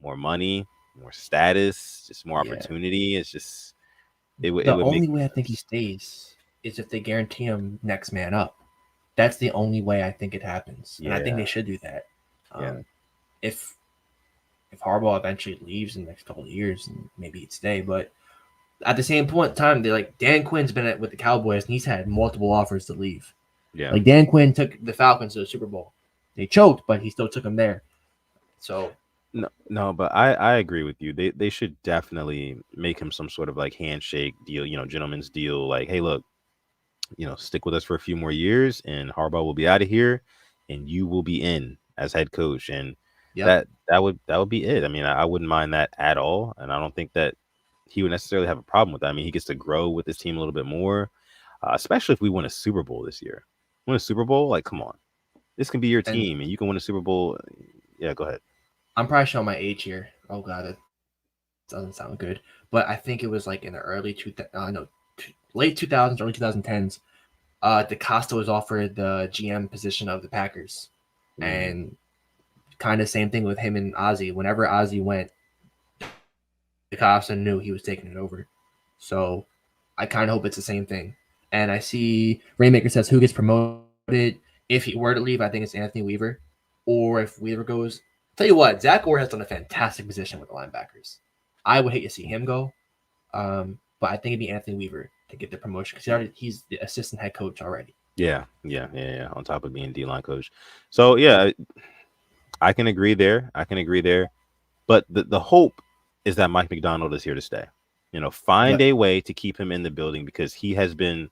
More money, more status, just more opportunity. It's just the only way I think he stays is if they guarantee him next man up. That's the only way I think it happens. And I think they should do that. If Harbaugh eventually leaves in the next couple of years, and maybe he'd stay, but at the same point in time, they're like, Dan Quinn's been with the Cowboys and he's had multiple offers to leave. Yeah. Like Dan Quinn took the Falcons to the Super Bowl. They choked, but he still took them there. So no, but I agree with you. They should definitely make him some sort of like handshake deal, gentleman's deal. Like, hey, look, stick with us for a few more years, and Harbaugh will be out of here, and you will be in as head coach, and that would be it. I mean, I wouldn't mind that at all, and I don't think that he would necessarily have a problem with that. I mean, he gets to grow with his team a little bit more, especially if we win a Super Bowl this year. Win a Super Bowl, like, come on, this can be your team, and you can win a Super Bowl. Yeah, go ahead. I'm probably showing my age here. Oh God, it doesn't sound good. But I think it was like in the late 2000s, early 2010s. DeCosta was offered the GM position of the Packers, and kind of same thing with him and Ozzie. Whenever Ozzie went, DeCosta knew he was taking it over. So I kind of hope it's the same thing. And I see Rainmaker says who gets promoted. If he were to leave, I think it's Anthony Weaver. Or if Weaver goes, tell you what, Zach Orr has done a fantastic position with the linebackers. I would hate to see him go. But I think it'd be Anthony Weaver to get the promotion because he's the assistant head coach already. Yeah. On top of being D-line coach. So, yeah, I can agree there. But the hope is that Mike McDonald is here to stay. Find a way to keep him in the building because he has been.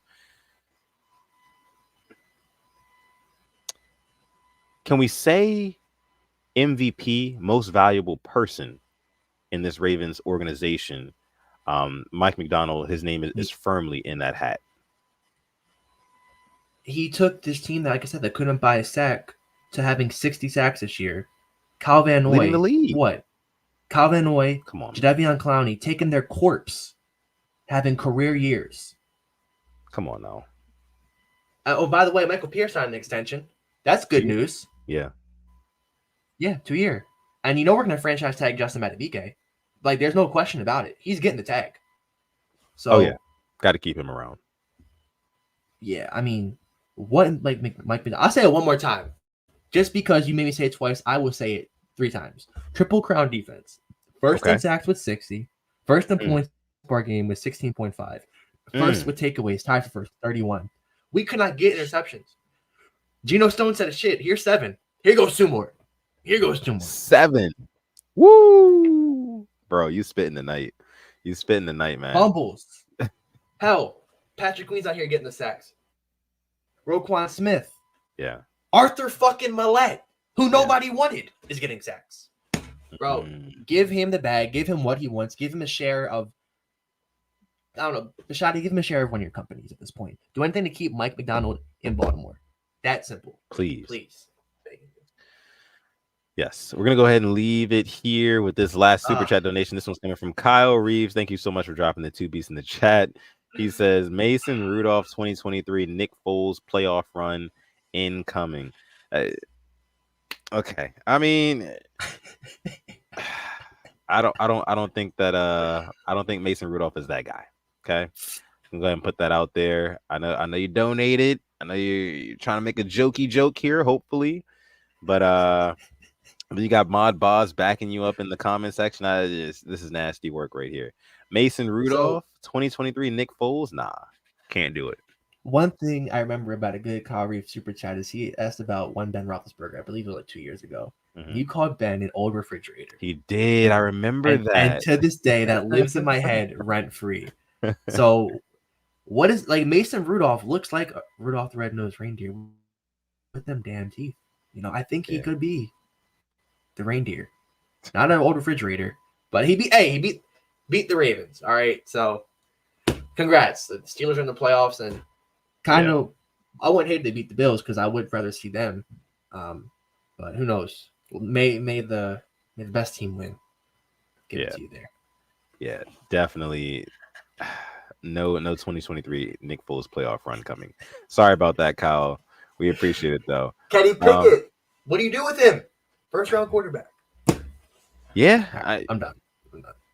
Can we say MVP, most valuable person in this Ravens organization? Mike McDonald, his name is firmly in that hat. He took this team that, like I said, that couldn't buy a sack to having 60 sacks this year. Kyle Van Noy, leading the league. What? Kyle Van Noy, come on, Jadeveon Clowney taking their corpse, having career years. Come on now. Oh, by the way, Michael Pierce signed an extension. That's good news. Yeah. Yeah, 2 year. And we're going to franchise tag Justin Madubuike. Like, there's no question about it. He's getting the tag. So, got to keep him around. Yeah, I mean, what Mike I'll say it one more time. Just because you made me say it twice, I will say it 3 times. Triple Crown defense. First in sacks with 60. First in points per game with 16.5. First with takeaways, tied for first, 31. We could not get interceptions. Geno Stone said, "Shit, here's 7. Here goes 2 more. Here goes 2 more. 7. Woo, bro! You spitting the night. You spitting the night, man. Fumbles. Hell, Patrick Queen's out here getting the sacks. Roquan Smith. Yeah. Arthur fucking Millette, who nobody wanted, is getting sacks. Bro, give him the bag. Give him what he wants. Give him a share of, I don't know, Bashadi, give him a share of one of your companies at this point. Do anything to keep Mike McDonald in Baltimore. That simple. Please. Please. Yes, we're going to go ahead and leave it here with this last super chat donation. This one's coming from Kyle Reeves. Thank you so much for dropping the 2 beats in the chat. He says, Mason Rudolph 2023 Nick Foles playoff run incoming. Okay. I mean, I don't think Mason Rudolph is that guy. Okay. I'm going to put that out there. I know you donated. I know you're trying to make a jokey joke here, hopefully. But you got Mod Boz backing you up in the comment section. This is nasty work right here. Mason Rudolph, 2023 Nick Foles. Nah, can't do it. One thing I remember about a good Kyle Reeves super chat is he asked about one Ben Roethlisberger. I believe it was like 2 years ago. Mm-hmm. He called Ben an old refrigerator. He did. I remember that. And to this day, that lives in my head rent free. So, what is like Mason Rudolph looks like Rudolph the Red-Nosed Reindeer with them damn teeth. You know, I think he could be the reindeer, not an old refrigerator, but he beat the Ravens. All right, so congrats. The Steelers are in the playoffs, and kind of I wouldn't hate they beat the Bills because I would rather see them. But who knows? May the best team win. Give it to you there. Yeah, definitely. No 2023 Nick Foles playoff run coming. Sorry about that, Kyle. We appreciate it though. Kenny Pickett, what do you do with him? First round quarterback. Yeah, I'm done.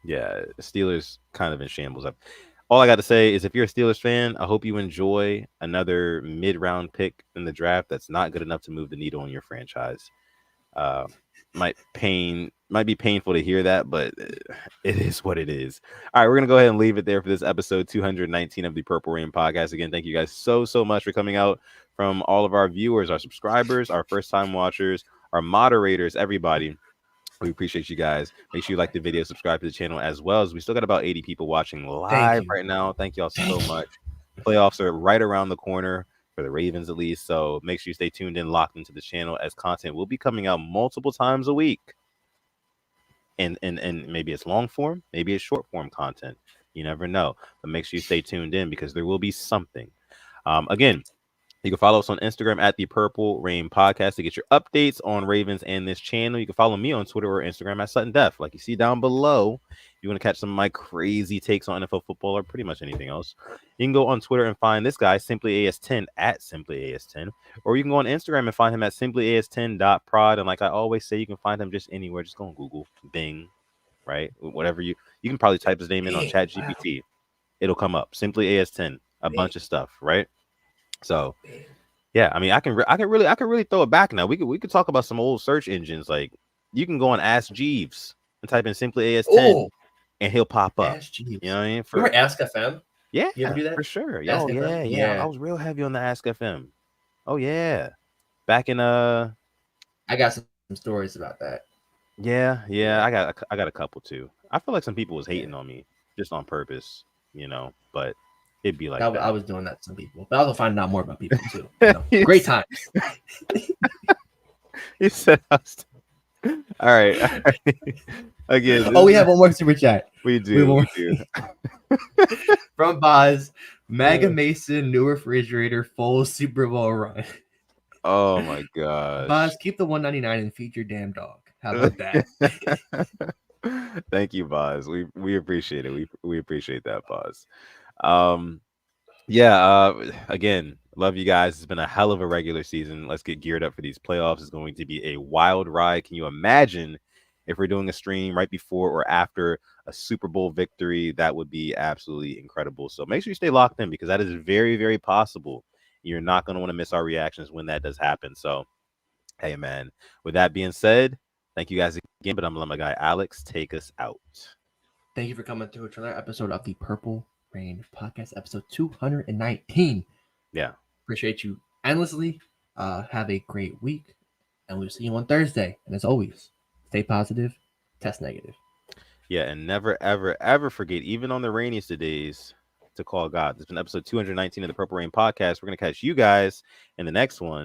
Yeah, Steelers kind of in shambles. All I got to say is if you're a Steelers fan, I hope you enjoy another mid-round pick in the draft that's not good enough to move the needle in your franchise. Might be painful to hear that, but it is what it is. All right, we're going to go ahead and leave it there for this episode 219 of the Purple Rain Podcast. Again, thank you guys so much for coming out, from all of our viewers, our subscribers, our first-time watchers, our moderators, everybody. We appreciate you guys. Make sure you like the video, subscribe to the channel, as well as we still got about 80 people watching live right now. Thank you all so much. Playoffs are right around the corner for the Ravens, at least. So make sure you stay tuned in, locked into the channel, as content will be coming out multiple times a week. And maybe it's long form, maybe it's short form content. You never know. But make sure you stay tuned in because there will be something. Again, you can follow us on Instagram at the Purple Rain Podcast to get your updates on Ravens and this channel. You can follow me on Twitter or Instagram at Sutton Def. Like you see down below, you want to catch some of my crazy takes on NFL football or pretty much anything else. You can go on Twitter and find this guy, SimplyAS10, at SimplyAS10. Or you can go on Instagram and find him at simplyas10.prod. And like I always say, you can find him just anywhere. Just go on Google, Bing, right? Whatever you can probably type his name in on ChatGPT. Wow. It'll come up. SimplyAS10, a bunch of stuff, right? So, yeah, I mean, I can really throw it back now. We could talk about some old search engines. Like you can go on Ask Jeeves and type in SimplyAS10, and he'll pop up. You know what I mean? Remember Ask FM? Yeah, you ever do that? For sure. Yeah. I was real heavy on the Ask FM. Oh yeah, back in I got some stories about that. Yeah. I got a couple too. I feel like some people was hating on me just on purpose, you know, but. It'd be like that. I was doing that to some people, but I was finding out more about people too. You know? Great times. You said I was. All right. Again. We have one more super chat. We do. From Boz, Mega Mason, new refrigerator, full Super Bowl run. Oh my gosh. Boz, keep the $1.99 and feed your damn dog. How about that? Thank you, Boz. We appreciate it. We appreciate that, Boz. Again, love you guys. It's been a hell of a regular season. Let's get geared up for these playoffs. It's going to be a wild ride. Can you imagine if we're doing a stream right before or after a Super Bowl victory? That would be absolutely incredible. So make sure you stay locked in because that is very, very possible. You're not going to want to miss our reactions when that does happen. So, hey, man, with that being said, thank you guys again. But I'm going to let my guy Alex take us out. Thank you for coming through another episode of the Purple Rain Podcast, episode 219. Yeah. Appreciate you endlessly. Have a great week, and we'll see you on Thursday. And as always, stay positive, test negative. Yeah, and never, ever, ever forget, even on the rainiest of days, to call God. This has been episode 219 of the Purple Rain Podcast. We're going to catch you guys in the next one.